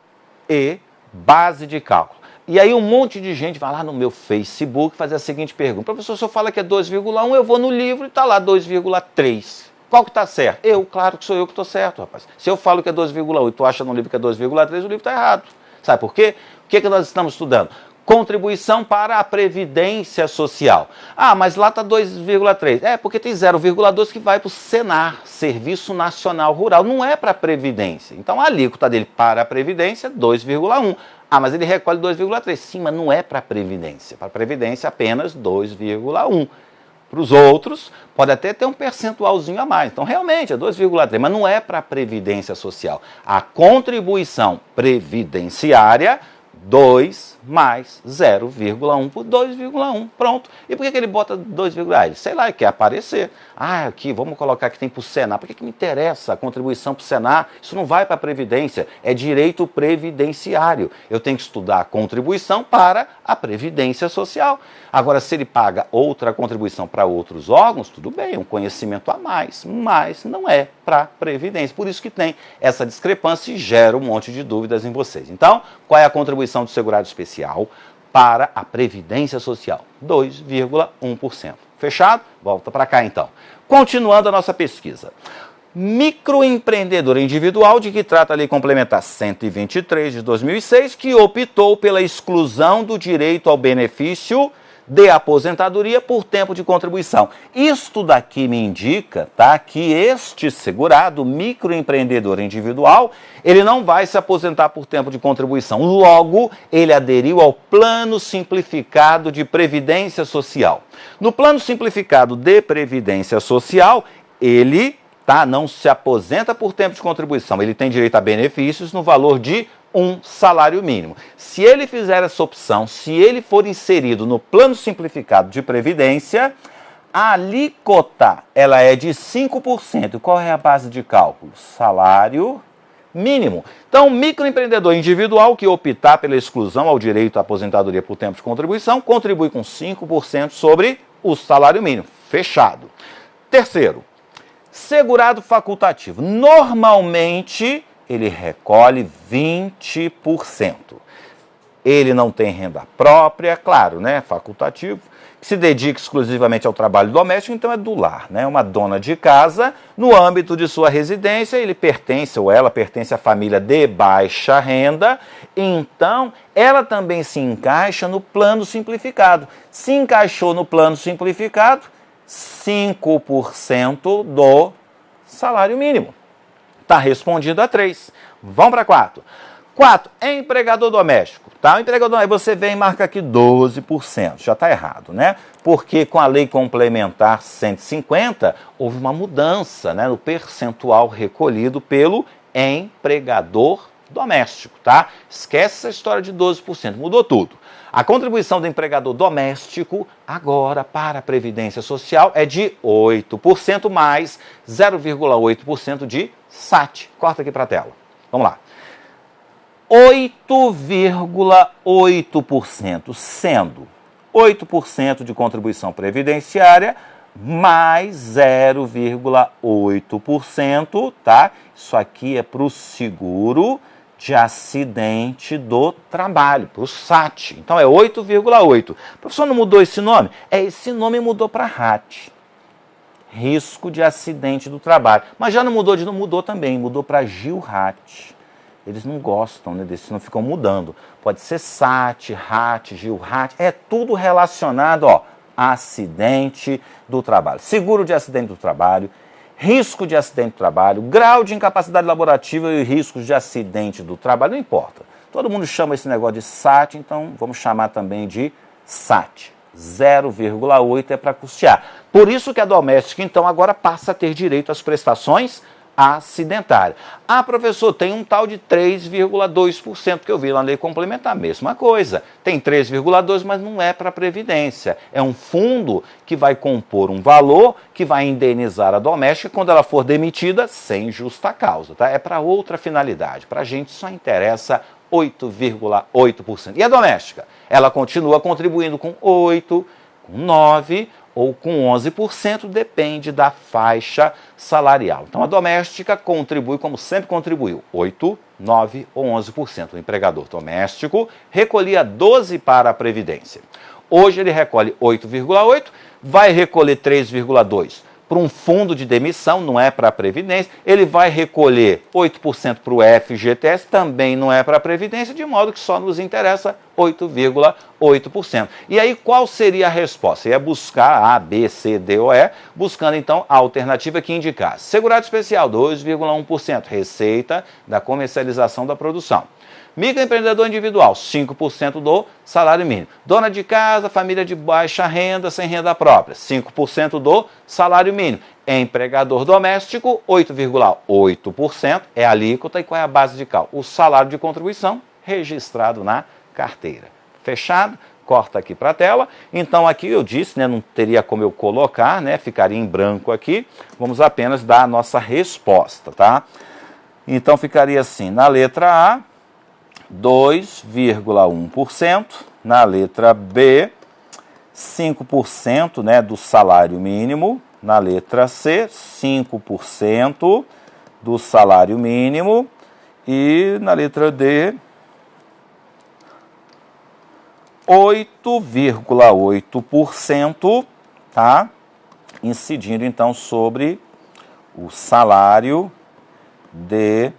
e base de cálculo. E aí um monte de gente vai lá no meu Facebook fazer a seguinte pergunta: professor, o senhor fala que é 2,1, eu vou no livro e está lá 2,3. Qual que está certo? Claro que sou eu que estou certo, rapaz. Se eu falo que é 2,1 e tu acha no livro que é 2,3, o livro está errado. Sabe por quê? O que nós estamos estudando? Contribuição para a Previdência Social. Mas lá está 2,3. Porque tem 0,2 que vai para o Senar, Serviço Nacional Rural. Não é para a Previdência. Então a alíquota dele para a Previdência, 2,1. Mas ele recolhe 2,3. Sim, mas não é para a Previdência. Para a Previdência, apenas 2,1. Para os outros, pode até ter um percentualzinho a mais. Então, realmente, é 2,3, mas não é para a Previdência Social. A contribuição previdenciária, 2 mais 0,1 por 2,1. Pronto. E por que ele bota 2,1? Sei lá, ele quer aparecer. Aqui, vamos colocar que tem para o Senar. Por que me interessa a contribuição para o Senar? Isso não vai para a Previdência. É direito previdenciário. Eu tenho que estudar a contribuição para a Previdência Social. Agora, se ele paga outra contribuição para outros órgãos, tudo bem, é um conhecimento a mais, mas não é para a Previdência. Por isso que tem essa discrepância e gera um monte de dúvidas em vocês. Então, qual é a contribuição do segurado especial para a Previdência Social? 2,1%. Fechado? Volta para cá, então. Continuando a nossa pesquisa. Microempreendedor individual, de que trata a Lei Complementar 123 de 2006, que optou pela exclusão do direito ao benefício de aposentadoria por tempo de contribuição. Isto daqui me indica, tá, que este segurado, microempreendedor individual, ele não vai se aposentar por tempo de contribuição. Logo, ele aderiu ao Plano Simplificado de Previdência Social. No Plano Simplificado de Previdência Social, ele não se aposenta por tempo de contribuição, ele tem direito a benefícios no valor de um salário mínimo. Se ele fizer essa opção, se ele for inserido no Plano Simplificado de Previdência, a alíquota ela é de 5%. Qual é a base de cálculo? Salário mínimo. Então, o microempreendedor individual que optar pela exclusão ao direito à aposentadoria por tempo de contribuição, contribui com 5% sobre o salário mínimo. Fechado. Terceiro, segurado facultativo. Normalmente, ele recolhe 20%. Ele não tem renda própria, claro, né, facultativo, que se dedica exclusivamente ao trabalho doméstico, então é do lar, né, uma dona de casa, no âmbito de sua residência, ele pertence, ou ela pertence à família de baixa renda, então ela também se encaixa no Plano Simplificado. Se encaixou no Plano Simplificado, 5% do salário mínimo. Está respondido a 3. Vamos para 4. 4. É empregador doméstico. Tá? O empregador doméstico, você vem e marca aqui 12%. Já está errado, né? Porque com a Lei Complementar 150, houve uma mudança, né, no percentual recolhido pelo empregador doméstico. Tá? Esquece essa história de 12%. Mudou tudo. A contribuição do empregador doméstico agora para a Previdência Social é de 8% mais 0,8% de SAT. Corta aqui para a tela. Vamos lá. 8,8%, sendo 8% de contribuição previdenciária mais 0,8%, tá? Isso aqui é para o seguro de acidente do trabalho, para o SAT. Então é 8,8. Professor, não mudou esse nome? Esse nome mudou para RAT. Risco de acidente do trabalho. Mas já não mudou de novo? Mudou também, mudou para GILRAT. Eles não gostam, né, desse, não ficam mudando. Pode ser SAT, RAT, GILRAT, é tudo relacionado, ó, a acidente do trabalho. Seguro de acidente do trabalho, risco de acidente do trabalho, grau de incapacidade laborativa e riscos de acidente do trabalho, não importa. Todo mundo chama esse negócio de SAT, então vamos chamar também de SAT. 0,8 é para custear. Por isso que a doméstica, então, agora passa a ter direito às prestações acidentárias. Ah, professor, tem um tal de 3,2% que eu vi na lei complementar, mesma coisa. Tem 3,2%, mas não é para a Previdência. É um fundo que vai compor um valor que vai indenizar a doméstica quando ela for demitida sem justa causa, tá? É para outra finalidade. Para a gente só interessa 8,8%. E a doméstica? Ela continua contribuindo com 8%, com 9% ou com 11%, depende da faixa salarial. Então a doméstica contribui como sempre contribuiu, 8%, 9% ou 11%. O empregador doméstico recolhia 12% para a Previdência. Hoje ele recolhe 8,8%, vai recolher 3,2% para um fundo de demissão, não é para a Previdência, ele vai recolher 8% para o FGTS, também não é para a Previdência, de modo que só nos interessa 8,8%. E aí qual seria a resposta? Ia buscar A, B, C, D ou E, buscando então a alternativa que indicasse. Segurado especial, 2,1%, receita da comercialização da produção. Microempreendedor individual, 5% do salário mínimo. Dona de casa, família de baixa renda, sem renda própria, 5% do salário mínimo. Empregador doméstico, 8,8% é a alíquota. E qual é a base de cálculo? O salário de contribuição registrado na carteira. Fechado? Corta aqui para a tela. Então aqui eu disse, né, não teria como eu colocar, né, ficaria em branco aqui. Vamos apenas dar a nossa resposta, tá? Então ficaria assim, na letra A, 2,1%, na letra B, 5%, né, do salário mínimo, na letra C, 5% do salário mínimo e na letra D, 8,8%, tá? Incidindo então sobre o salário de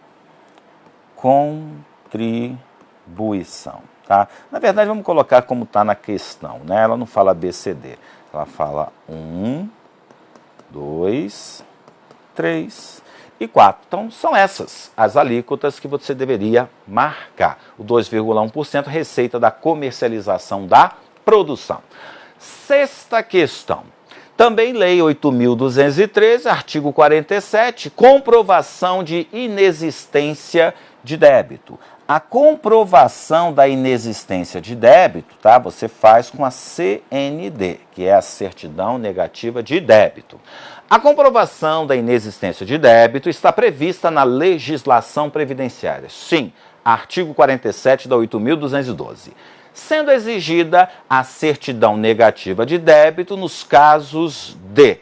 contribuição, tá? Na verdade, vamos colocar como está na questão, né? Ela não fala BCD, ela fala 1, 2, 3 e 4. Então, são essas as alíquotas que você deveria marcar. O 2,1%, receita da comercialização da produção. Sexta questão. Também Lei 8.213, artigo 47, comprovação de inexistência de débito. A comprovação da inexistência de débito, tá? Você faz com a CND, que é a certidão negativa de débito. A comprovação da inexistência de débito está prevista na legislação previdenciária. Sim, artigo 47 da 8.212. Sendo exigida a certidão negativa de débito nos casos de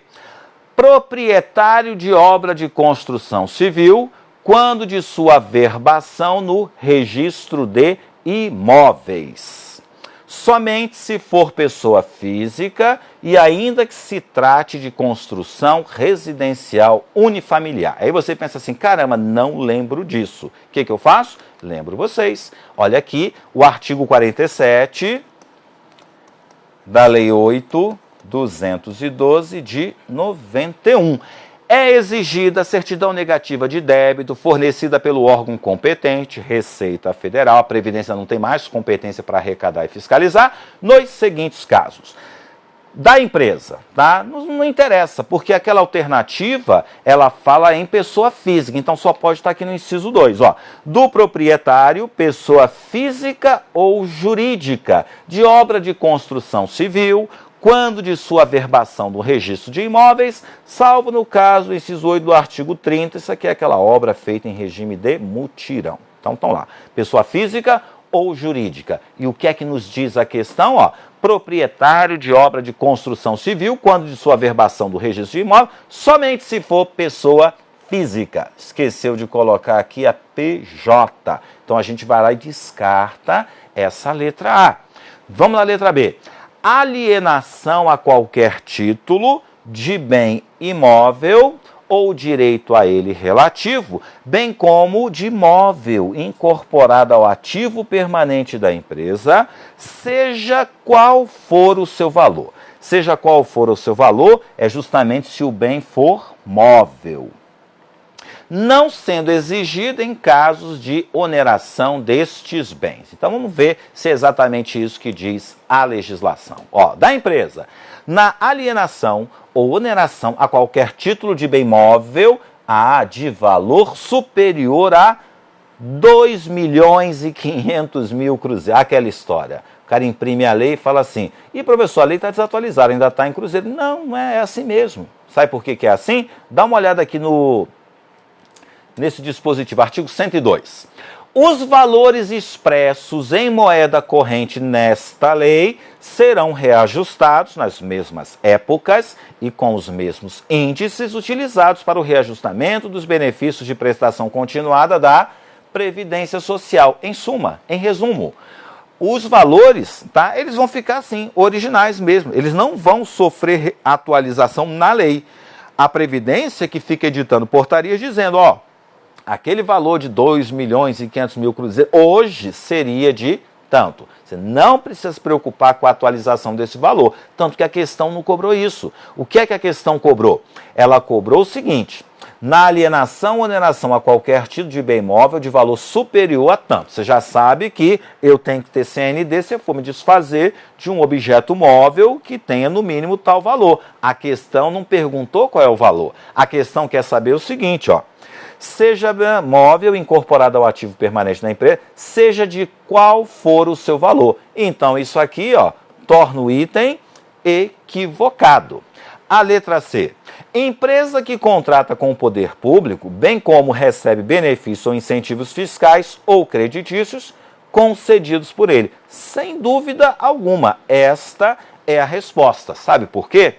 proprietário de obra de construção civil, quando de sua verbação no registro de imóveis. Somente se for pessoa física e ainda que se trate de construção residencial unifamiliar. Aí você pensa assim, caramba, não lembro disso. O que eu faço? Lembro vocês. Olha aqui o artigo 47 da Lei 8.212 de 91. É exigida a certidão negativa de débito fornecida pelo órgão competente, Receita Federal, a Previdência não tem mais competência para arrecadar e fiscalizar, nos seguintes casos. Da empresa, tá? Não interessa, porque aquela alternativa, ela fala em pessoa física, então só pode estar aqui no inciso 2, ó. Do proprietário, pessoa física ou jurídica, de obra de construção civil, quando de sua verbação do registro de imóveis, salvo no caso, inciso 8 do artigo 30, isso aqui é aquela obra feita em regime de mutirão. Então, estão lá, pessoa física ou jurídica. E o que é que nos diz a questão? Ó, proprietário de obra de construção civil, quando de sua verbação do registro de imóvel, somente se for pessoa física. Esqueceu de colocar aqui a PJ. Então a gente vai lá e descarta essa letra A. Vamos na letra B. Alienação a qualquer título de bem imóvel ou direito a ele relativo, bem como de imóvel incorporado ao ativo permanente da empresa, seja qual for o seu valor. Seja qual for o seu valor, é justamente se o bem for móvel. Não sendo exigido em casos de oneração destes bens. Então vamos ver se é exatamente isso que diz a legislação. Da empresa, na alienação ou oneração a qualquer título de bem móvel, de valor superior a 2.500.000 cruzeiros. Aquela história. O cara imprime a lei e fala assim, e professor, a lei está desatualizada, ainda está em cruzeiro. Não é assim mesmo. Sabe por que é assim? Dá uma olhada aqui nesse dispositivo, artigo 102. Os valores expressos em moeda corrente nesta lei serão reajustados nas mesmas épocas e com os mesmos índices utilizados para o reajustamento dos benefícios de prestação continuada da Previdência Social. Em suma, em resumo, os valores, eles vão ficar assim, originais mesmo. Eles não vão sofrer atualização na lei. A Previdência que fica editando portarias dizendo, aquele valor de 2.500.000 cruzeiros hoje seria de tanto. Você não precisa se preocupar com a atualização desse valor, tanto que a questão não cobrou isso. O que é que a questão cobrou? Ela cobrou o seguinte, na alienação ou oneração a qualquer título de bem imóvel de valor superior a tanto. Você já sabe que eu tenho que ter CND se eu for me desfazer de um objeto móvel que tenha no mínimo tal valor. A questão não perguntou qual é o valor. A questão quer saber o seguinte, seja móvel incorporado ao ativo permanente da empresa, seja de qual for o seu valor. Então, isso aqui, torna o item equivocado. A letra C. Empresa que contrata com o poder público, bem como recebe benefícios ou incentivos fiscais ou creditícios concedidos por ele. Sem dúvida alguma, esta é a resposta. Sabe por quê?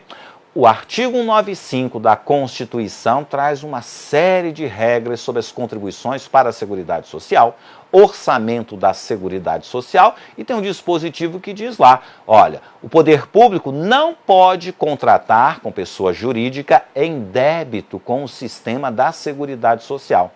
O artigo 195 da Constituição traz uma série de regras sobre as contribuições para a Seguridade Social, orçamento da Seguridade Social, e tem um dispositivo que diz lá, olha, o poder público não pode contratar com pessoa jurídica em débito com o sistema da Seguridade Social.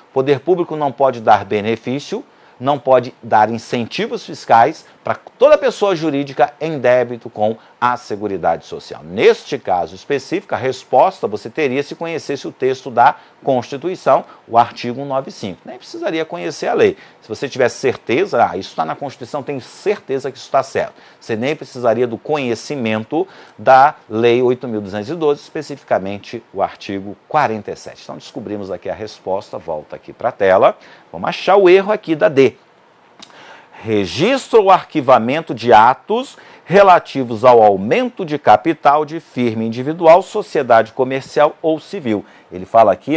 O poder público não pode dar benefício, não pode dar incentivos fiscais para toda pessoa jurídica em débito com a Seguridade Social. Neste caso específico, a resposta você teria se conhecesse o texto da Constituição, o artigo 195. Nem precisaria conhecer a lei. Se você tivesse certeza, isso está na Constituição, tenho certeza que isso está certo. Você nem precisaria do conhecimento da Lei 8.212, especificamente o artigo 47. Então descobrimos aqui a resposta, volta aqui para a tela. Vamos achar o erro aqui da D. Registro ou arquivamento de atos relativos ao aumento de capital de firma individual, sociedade comercial ou civil. Ele fala aqui,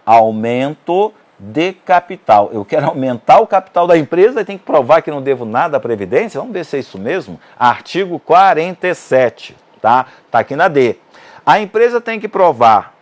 aumento de capital. Eu quero aumentar o capital da empresa e tem que provar que não devo nada à Previdência? Vamos ver se é isso mesmo? Artigo 47, tá? Tá aqui na D. A empresa tem que provar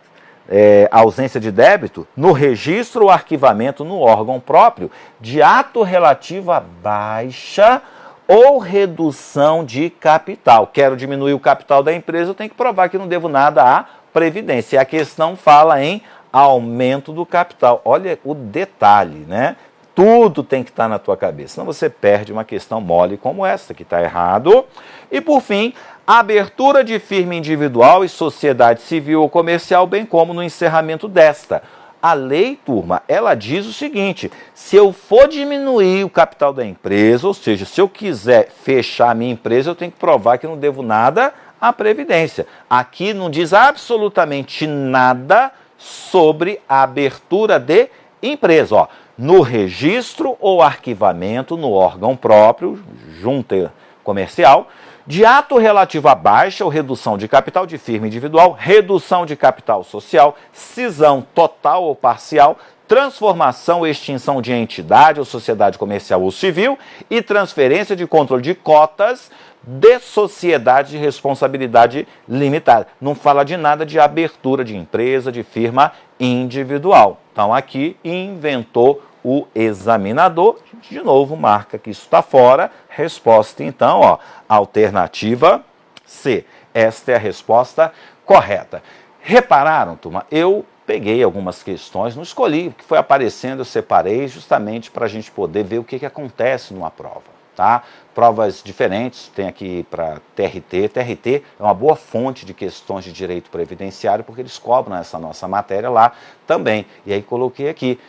a ausência de débito no registro ou arquivamento no órgão próprio de ato relativo a baixa ou redução de capital. Quero diminuir o capital da empresa, eu tenho que provar que não devo nada à Previdência. E a questão fala em aumento do capital. Olha o detalhe, né? Tudo tem que estar na tua cabeça, senão você perde uma questão mole como essa, que está errado. E por fim, abertura de firma individual e sociedade civil ou comercial, bem como no encerramento desta. A lei, turma, ela diz o seguinte, se eu for diminuir o capital da empresa, ou seja, se eu quiser fechar a minha empresa, eu tenho que provar que não devo nada à Previdência. Aqui não diz absolutamente nada sobre a abertura de empresa, no registro ou arquivamento no órgão próprio, junta comercial, de ato relativo à baixa ou redução de capital de firma individual, redução de capital social, cisão total ou parcial, transformação ou extinção de entidade ou sociedade comercial ou civil e transferência de controle de cotas de sociedade de responsabilidade limitada. Não fala de nada de abertura de empresa, de firma individual. Então aqui inventou o examinador. A gente de novo marca que isso está fora. Resposta então, ó, alternativa C. Esta é a resposta correta. Repararam, turma? Eu peguei algumas questões, não escolhi, o que foi aparecendo eu separei justamente para a gente poder ver o que acontece numa prova. Tá? Provas diferentes, tem aqui para TRT. TRT é uma boa fonte de questões de direito previdenciário, porque eles cobram essa nossa matéria lá também. E aí coloquei aqui,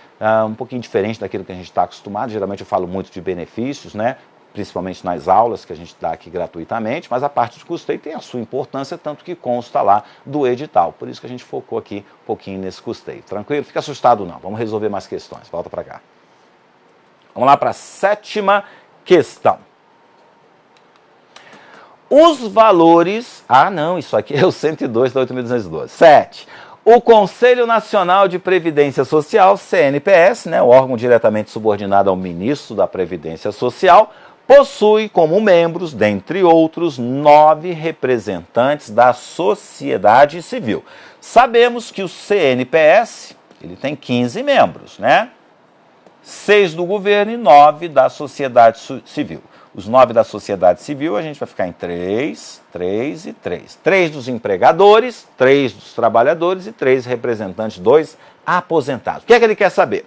um pouquinho diferente daquilo que a gente está acostumado. Geralmente eu falo muito de benefícios, né? Principalmente nas aulas que a gente dá aqui gratuitamente, mas a parte de custeio tem a sua importância, tanto que consta lá do edital. Por isso que a gente focou aqui um pouquinho nesse custeio. Tranquilo? Fica assustado não, vamos resolver mais questões. Volta para cá. Vamos lá para a 7ª questão. Os valores... Ah, não, isso aqui é o 102 da 8.212. 7. O Conselho Nacional de Previdência Social, CNPS, né, o órgão diretamente subordinado ao ministro da Previdência Social, possui como membros, dentre outros, 9 representantes da sociedade civil. Sabemos que o CNPS ele tem 15 membros, né? 6 do governo e 9 da sociedade civil. Os 9 da sociedade civil, a gente vai ficar em 3, 3 e 3. 3 dos empregadores, 3 dos trabalhadores e 3 representantes, 2 aposentados. O que é que ele quer saber?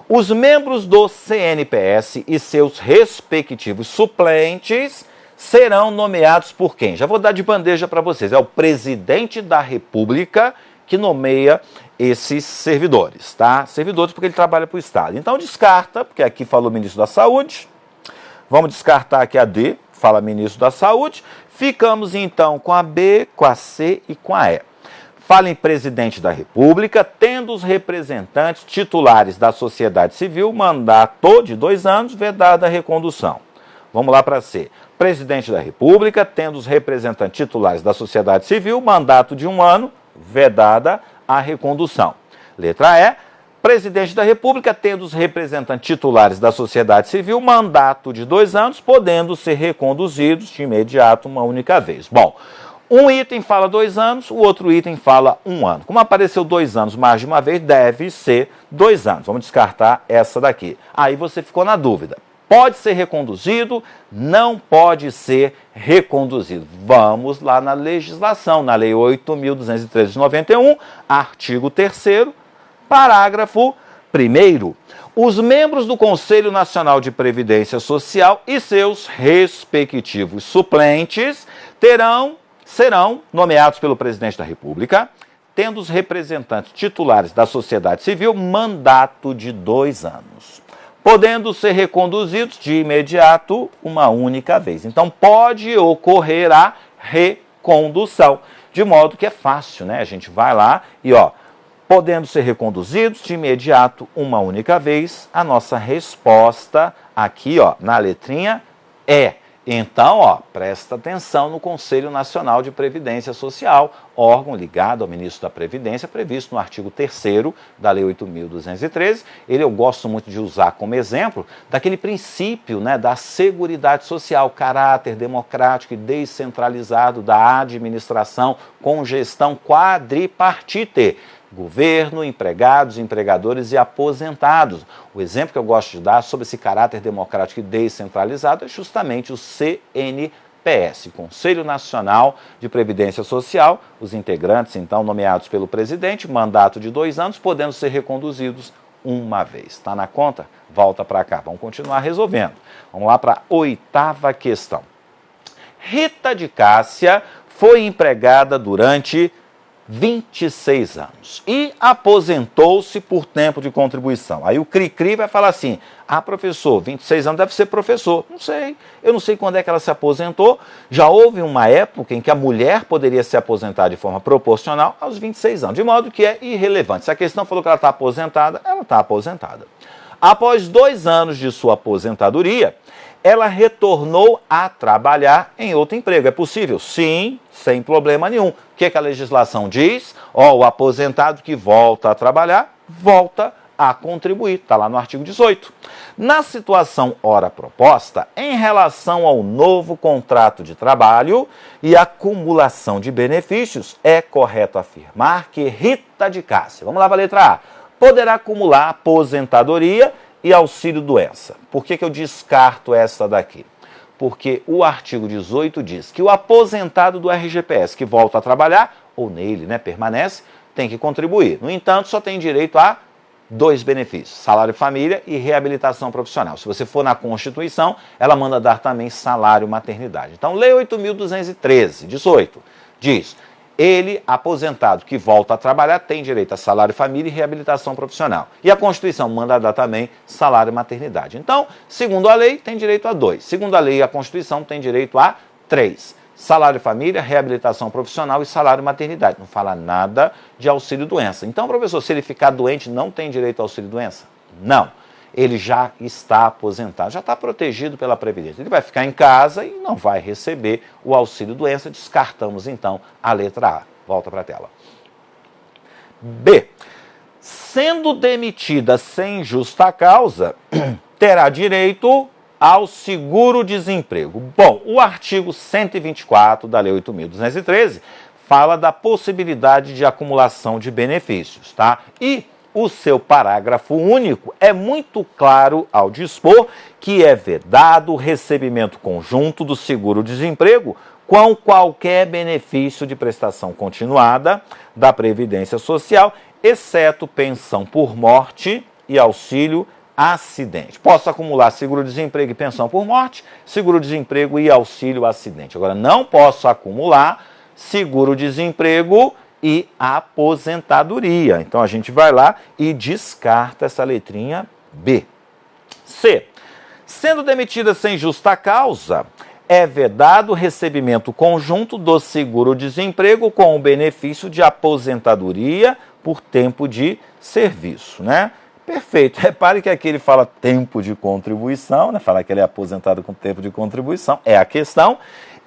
Os membros do CNPS e seus respectivos suplentes serão nomeados por quem? Já vou dar de bandeja para vocês. É o presidente da República que nomeia esses servidores, tá? Servidores porque ele trabalha para o Estado. Então descarta, porque aqui falou ministro da Saúde. Vamos descartar aqui a D, fala ministro da Saúde. Ficamos então com a B, com a C e com a E. Fala em presidente da República, tendo os representantes titulares da sociedade civil, mandato de 2 anos, vedada a recondução. Vamos lá para C. Presidente da República, tendo os representantes titulares da sociedade civil, mandato de 1 ano, vedada a recondução. Letra E. Presidente da República, tendo os representantes titulares da sociedade civil, mandato de 2 anos, podendo ser reconduzidos de imediato uma única vez. Bom, um item fala 2 anos, o outro item fala 1 ano. Como apareceu 2 anos mais de uma vez, deve ser 2 anos. Vamos descartar essa daqui. Aí você ficou na dúvida. Pode ser reconduzido, não pode ser reconduzido. Vamos lá na legislação, na Lei 8.213 de 91, artigo 3º, parágrafo 1º. Os membros do Conselho Nacional de Previdência Social e seus respectivos suplentes serão nomeados pelo presidente da República, tendo os representantes titulares da sociedade civil mandato de 2 anos, podendo ser reconduzidos de imediato uma única vez. Então pode ocorrer a recondução, de modo que é fácil, né? A gente vai lá e, ó, podendo ser reconduzidos de imediato uma única vez, a nossa resposta aqui, ó, na letrinha é. Então, ó, presta atenção no Conselho Nacional de Previdência Social, órgão ligado ao ministro da Previdência, previsto no artigo 3º da Lei 8.213. Eu gosto muito de usar como exemplo daquele princípio, né, da seguridade social, caráter democrático e descentralizado da administração com gestão quadripartite. Governo, empregados, empregadores e aposentados. O exemplo que eu gosto de dar sobre esse caráter democrático e descentralizado é justamente o CNPS, Conselho Nacional de Previdência Social. Os integrantes, então, nomeados pelo presidente, mandato de 2 anos, podendo ser reconduzidos uma vez. Está na conta? Volta para cá. Vamos continuar resolvendo. Vamos lá para a 8ª questão. Rita de Cássia foi empregada durante 26 anos e aposentou-se por tempo de contribuição. Aí o Cri-Cri vai falar assim: ah, professor, 26 anos deve ser professor. Não sei, eu não sei quando é que ela se aposentou. Já houve uma época em que a mulher poderia se aposentar de forma proporcional aos 26 anos, de modo que é irrelevante. Se a questão falou que ela está aposentada, ela está aposentada. Após 2 anos de sua aposentadoria, ela retornou a trabalhar em outro emprego. É possível? Sim, sem problema nenhum. O que a legislação diz? O aposentado que volta a trabalhar, volta a contribuir, está lá no artigo 18. Na situação ora proposta, em relação ao novo contrato de trabalho e acumulação de benefícios, é correto afirmar que Rita de Cássia, vamos lá para a letra A, poderá acumular aposentadoria e auxílio-doença. Por que eu descarto essa daqui? Porque o artigo 18 diz que o aposentado do RGPS que volta a trabalhar, ou nele, permanece, tem que contribuir. No entanto, só tem direito a 2 benefícios, salário-família e reabilitação profissional. Se você for na Constituição, ela manda dar também salário-maternidade. Então, Lei 8.213, 18, diz, ele, aposentado que volta a trabalhar, tem direito a salário-família e reabilitação profissional. E a Constituição manda dar também salário-maternidade. Então, segundo a lei, tem direito a 2. Segundo a lei e a Constituição, tem direito a 3. Salário-família, reabilitação profissional e salário-maternidade. Não fala nada de auxílio-doença. Então, professor, se ele ficar doente, não tem direito ao auxílio-doença? Não. Ele já está aposentado, já está protegido pela Previdência. Ele vai ficar em casa e não vai receber o auxílio-doença. Descartamos, então, a letra A. Volta para a tela. B. Sendo demitida sem justa causa, terá direito ao seguro-desemprego. Bom, o artigo 124 da Lei 8.213 fala da possibilidade de acumulação de benefícios, tá? E o seu parágrafo único é muito claro ao dispor que é vedado o recebimento conjunto do seguro-desemprego com qualquer benefício de prestação continuada da Previdência Social, exceto pensão por morte e auxílio acidente. Posso acumular seguro-desemprego e pensão por morte, seguro-desemprego e auxílio-acidente. Agora, não posso acumular seguro-desemprego e aposentadoria. Então, a gente vai lá e descarta essa letrinha B. C. Sendo demitida sem justa causa, é vedado o recebimento conjunto do seguro-desemprego com o benefício de aposentadoria por tempo de serviço, Perfeito. Repare que aqui ele fala tempo de contribuição, Fala que ele é aposentado com tempo de contribuição, é a questão.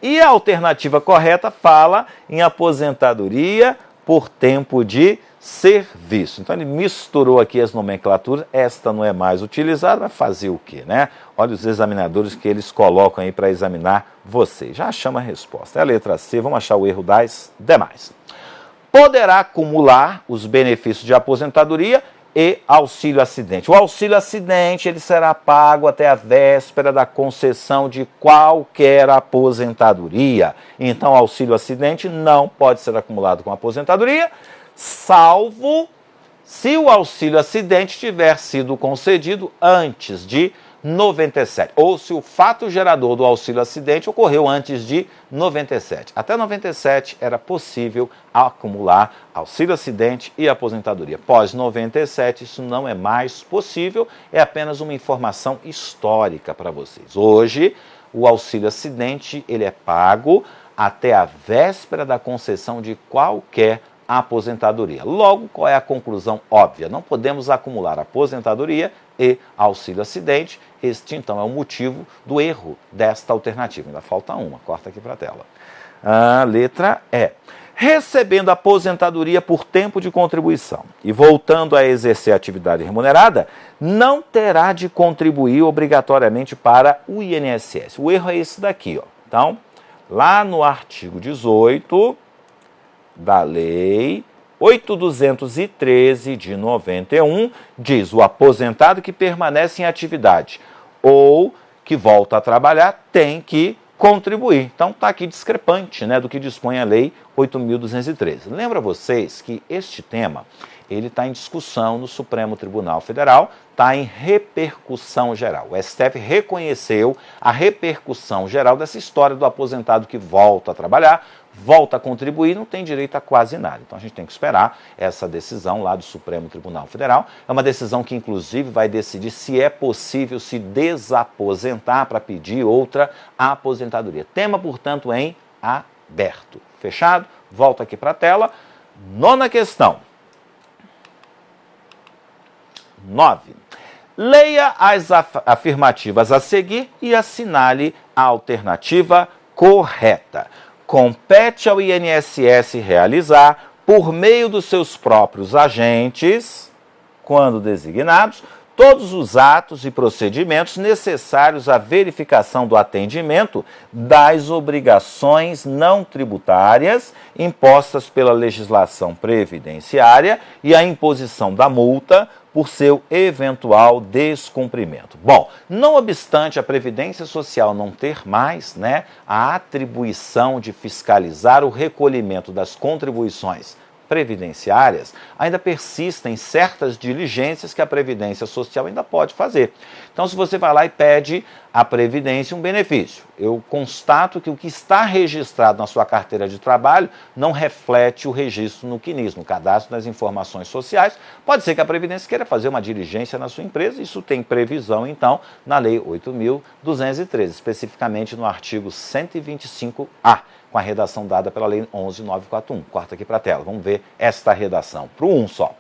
E a alternativa correta fala em aposentadoria por tempo de serviço. Então ele misturou aqui as nomenclaturas, esta não é mais utilizada, vai fazer o quê, Olha os examinadores que eles colocam aí para examinar você. Já achamos a resposta. É a letra C, vamos achar o erro das demais. Poderá acumular os benefícios de aposentadoria e auxílio-acidente. O auxílio-acidente ele será pago até a véspera da concessão de qualquer aposentadoria. Então, auxílio-acidente não pode ser acumulado com aposentadoria, salvo se o auxílio-acidente tiver sido concedido antes de 97, ou se o fato gerador do auxílio-acidente ocorreu antes de 97. Até 97 era possível acumular auxílio-acidente e aposentadoria. Pós 97, isso não é mais possível, é apenas uma informação histórica para vocês. Hoje, o auxílio-acidente ele é pago até a véspera da concessão de qualquer aposentadoria. Logo, qual é a conclusão óbvia? Não podemos acumular aposentadoria e auxílio-acidente. Este, então, é o motivo do erro desta alternativa. Ainda falta uma, corta aqui para a tela. A letra E. Recebendo aposentadoria por tempo de contribuição e voltando a exercer atividade remunerada, não terá de contribuir obrigatoriamente para o INSS. O erro é esse daqui, Então, lá no artigo 18 da Lei 8.213 de 91, diz o aposentado que permanece em atividade ou que volta a trabalhar tem que contribuir. Então está aqui discrepante do que dispõe a Lei 8.213. Lembra vocês que este tema ele está em discussão no Supremo Tribunal Federal, está em repercussão geral. O STF reconheceu a repercussão geral dessa história do aposentado que volta a trabalhar, volta a contribuir, não tem direito a quase nada. Então a gente tem que esperar essa decisão lá do Supremo Tribunal Federal. É uma decisão que inclusive vai decidir se é possível se desaposentar para pedir outra aposentadoria. Tema, portanto, em aberto. Fechado? Volta aqui para a tela. Nona questão. 9. Leia as afirmativas a seguir e assinale a alternativa correta. Compete ao INSS realizar, por meio dos seus próprios agentes, quando designados, todos os atos e procedimentos necessários à verificação do atendimento das obrigações não tributárias impostas pela legislação previdenciária e a imposição da multa por seu eventual descumprimento. Bom, não obstante a Previdência Social não ter mais, a atribuição de fiscalizar o recolhimento das contribuições previdenciárias, ainda persistem certas diligências que a Previdência Social ainda pode fazer. Então, se você vai lá e pede à Previdência um benefício, eu constato que o que está registrado na sua carteira de trabalho não reflete o registro no CNIS, no Cadastro das Informações Sociais. Pode ser que a Previdência queira fazer uma diligência na sua empresa, isso tem previsão, então, na Lei 8.213, especificamente no artigo 125A, com a redação dada pela Lei 11.941. Corta aqui para a tela, vamos ver esta redação, para o 1 só.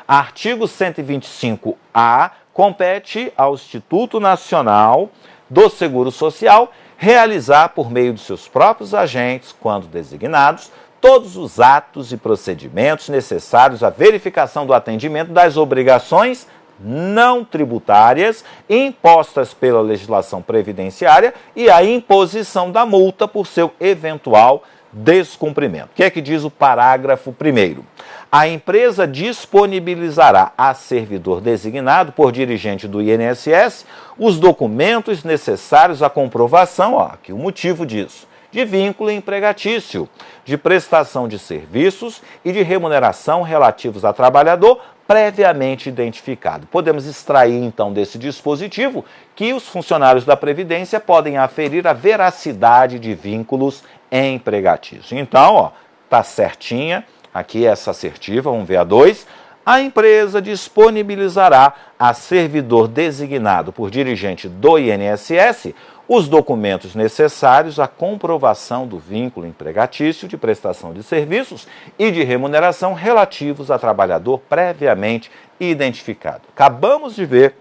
Artigo 125A compete ao Instituto Nacional do Seguro Social realizar, por meio de seus próprios agentes, quando designados, todos os atos e procedimentos necessários à verificação do atendimento das obrigações não tributárias impostas pela legislação previdenciária e a imposição da multa por seu eventual descumprimento. O que é que diz o parágrafo 1º? A empresa disponibilizará a servidor designado por dirigente do INSS os documentos necessários à comprovação, aqui o motivo disso, de vínculo empregatício, de prestação de serviços e de remuneração relativos a trabalhador previamente identificado. Podemos extrair, então, desse dispositivo que os funcionários da Previdência podem aferir a veracidade de vínculos empregatícios. Então, tá certinha, aqui essa assertiva, vamos ver a 2. A empresa disponibilizará a servidor designado por dirigente do INSS os documentos necessários à comprovação do vínculo empregatício de prestação de serviços e de remuneração relativos a trabalhador previamente identificado. Acabamos de ver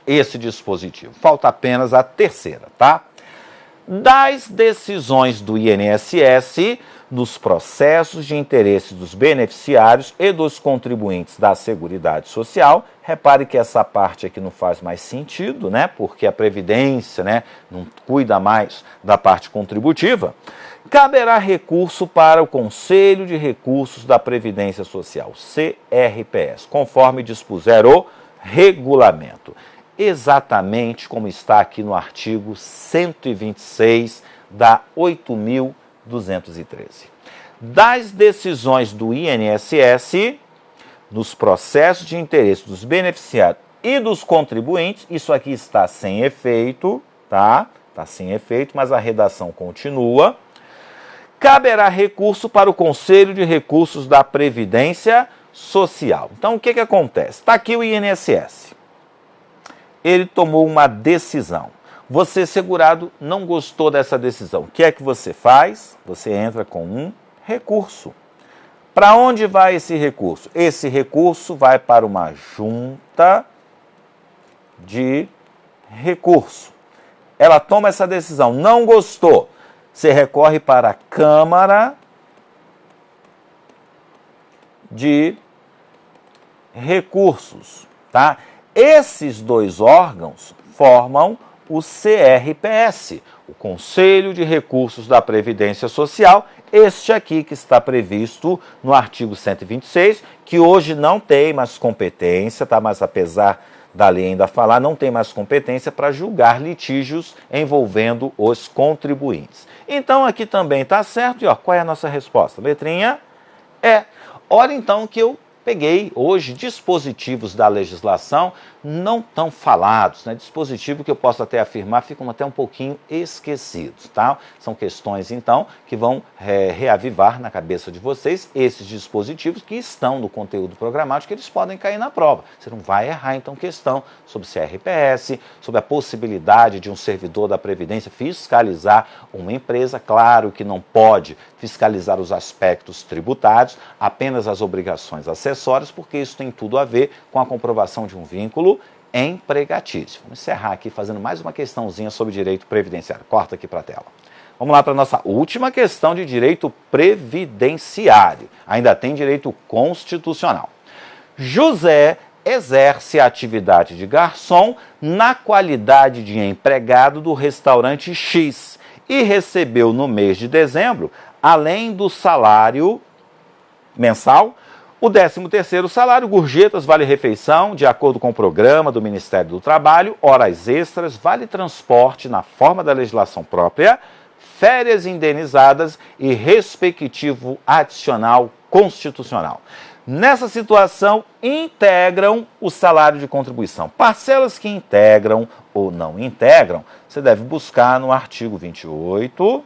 esse dispositivo. Falta apenas a terceira, tá? Das decisões do INSS nos processos de interesse dos beneficiários e dos contribuintes da Seguridade Social. Repare que essa parte aqui não faz mais sentido, porque a Previdência, não cuida mais da parte contributiva. Caberá recurso para o Conselho de Recursos da Previdência Social, CRPS, conforme dispuser o regulamento. Exatamente como está aqui no artigo 126 da 8.213. Das decisões do INSS, nos processos de interesse dos beneficiários e dos contribuintes, isso aqui está sem efeito, tá? Está sem efeito, mas a redação continua. Caberá recurso para o Conselho de Recursos da Previdência Social. Então, o que acontece? Está aqui o INSS. Ele tomou uma decisão. Você, segurado, não gostou dessa decisão. O que é que você faz? Você entra com um recurso. Para onde vai esse recurso? Esse recurso vai para uma junta de recurso. Ela toma essa decisão, não gostou. Você recorre para a Câmara de Recursos, tá? Esses dois órgãos formam o CRPS, o Conselho de Recursos da Previdência Social, este aqui que está previsto no artigo 126, que hoje não tem mais competência, tá? Mas apesar da lei ainda falar, não tem mais competência para julgar litígios envolvendo os contribuintes. Então aqui também está certo, e qual é a nossa resposta? Letrinha E. Olha então que eu peguei hoje dispositivos da legislação não tão falados, dispositivo que eu posso até afirmar ficam até um pouquinho esquecidos, tá? São questões, então, que vão reavivar na cabeça de vocês esses dispositivos que estão no conteúdo programático, que eles podem cair na prova. Você não vai errar, então, questão sobre CRPS, sobre a possibilidade de um servidor da Previdência fiscalizar uma empresa. Claro que não pode fiscalizar os aspectos tributários, apenas as obrigações acessórias, porque isso tem tudo a ver com a comprovação de um vínculo empregatício. Vamos encerrar aqui fazendo mais uma questãozinha sobre direito previdenciário. Corta aqui para a tela. Vamos lá para a nossa última questão de direito previdenciário. Ainda tem direito constitucional. José exerce a atividade de garçom na qualidade de empregado do restaurante X e recebeu no mês de dezembro, além do salário mensal, o 13º salário, gorjetas, vale-refeição, de acordo com o programa do Ministério do Trabalho, horas extras, vale-transporte na forma da legislação própria, férias indenizadas e respectivo adicional constitucional. Nessa situação, integram o salário de contribuição. Parcelas que integram ou não integram, você deve buscar no artigo 28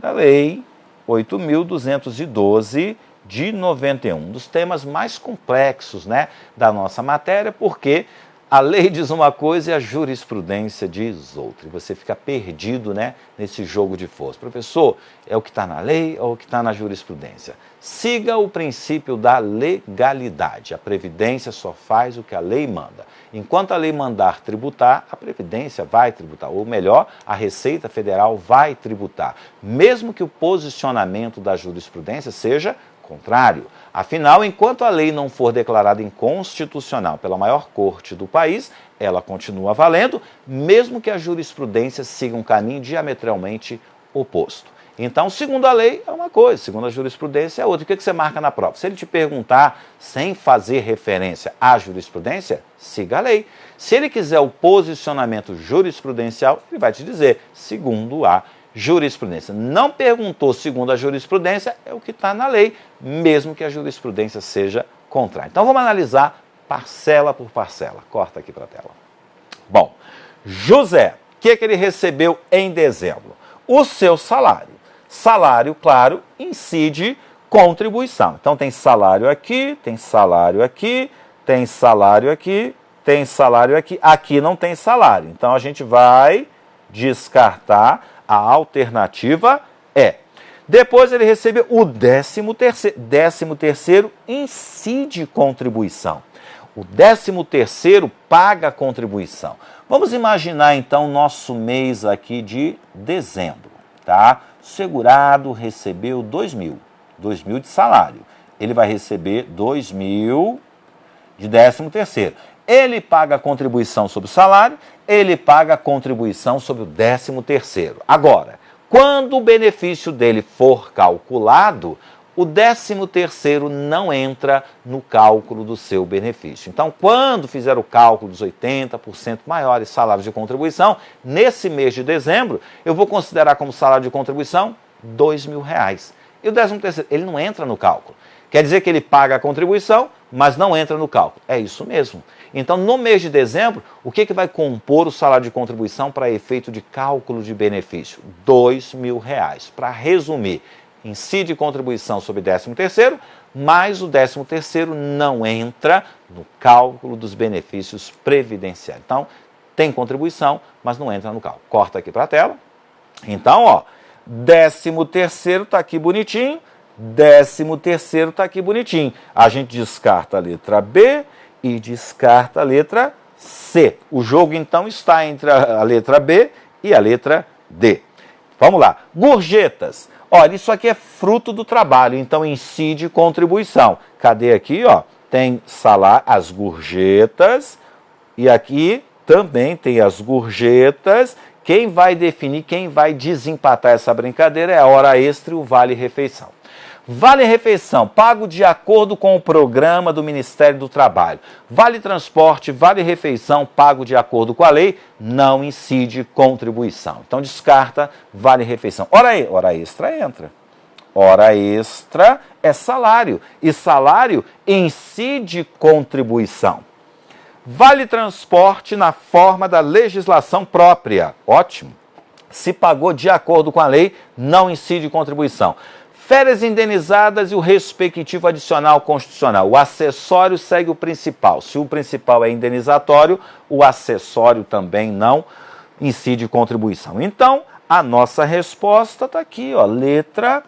da Lei 8.212 de 91, um dos temas mais complexos, né, da nossa matéria, porque a lei diz uma coisa e a jurisprudência diz outra. E você fica perdido, né, nesse jogo de força. Professor, é o que está na lei ou o que está na jurisprudência? Siga o princípio da legalidade. A Previdência só faz o que a lei manda. Enquanto a lei mandar tributar, a Previdência vai tributar. Ou melhor, a Receita Federal vai tributar. Mesmo que o posicionamento da jurisprudência seja contrário. Afinal, enquanto a lei não for declarada inconstitucional pela maior corte do país, ela continua valendo, mesmo que a jurisprudência siga um caminho diametralmente oposto. Então, segundo a lei, é uma coisa, segundo a jurisprudência é outra. O que você marca na prova? Se ele te perguntar sem fazer referência à jurisprudência, siga a lei. Se ele quiser o posicionamento jurisprudencial, ele vai te dizer, segundo a jurisprudência. Não perguntou segundo a jurisprudência, é o que está na lei, mesmo que a jurisprudência seja contrária. Então vamos analisar parcela por parcela. Corta aqui para a tela. Bom, José, o que ele recebeu em dezembro? O seu salário. Salário, claro, incide contribuição. Então tem salário aqui, tem salário aqui, tem salário aqui, tem salário aqui. Aqui não tem salário. Então a gente vai descartar. A alternativa é. Depois ele recebeu o 13º. 13º incide contribuição. O 13º paga a contribuição. Vamos imaginar então nosso mês aqui de dezembro, tá? O segurado recebeu 2.000. 2.000 de salário. Ele vai receber 2.000 de 13º. Ele paga a contribuição sobre o salário, ele paga a contribuição sobre o 13º. Agora, quando o benefício dele for calculado, o 13º não entra no cálculo do seu benefício. Então, quando fizer o cálculo dos 80% maiores salários de contribuição, nesse mês de dezembro, eu vou considerar como salário de contribuição R$2.000. E o 13º, ele não entra no cálculo. Quer dizer que ele paga a contribuição, mas não entra no cálculo. É isso mesmo. Então, no mês de dezembro, o que vai compor o salário de contribuição para efeito de cálculo de benefício? R$2.000. Para resumir, incide contribuição sobre 13º, mas o 13º não entra no cálculo dos benefícios previdenciários. Então, tem contribuição, mas não entra no cálculo. Corta aqui para a tela. Então, ó, 13º está aqui bonitinho, 13º está aqui bonitinho. A gente descarta a letra B e descarta a letra C. O jogo, então, está entre a letra B e a letra D. Vamos lá. Gorjetas. Olha, isso aqui é fruto do trabalho, então incide contribuição. Cadê aqui, ó? Tem salário, as gorjetas, e aqui também tem as gorjetas. Quem vai definir, quem vai desempatar essa brincadeira é a hora extra e o vale-refeição. Vale-refeição, pago de acordo com o programa do Ministério do Trabalho. Vale-transporte, vale-refeição, pago de acordo com a lei, não incide contribuição. Então descarta vale-refeição. Hora extra entra. Hora extra é salário. E salário incide contribuição. Vale-transporte na forma da legislação própria. Ótimo. Se pagou de acordo com a lei, não incide contribuição. Férias indenizadas e o respectivo adicional constitucional. O acessório segue o principal. Se o principal é indenizatório, o acessório também não incide contribuição. Então, a nossa resposta está aqui, ó, letra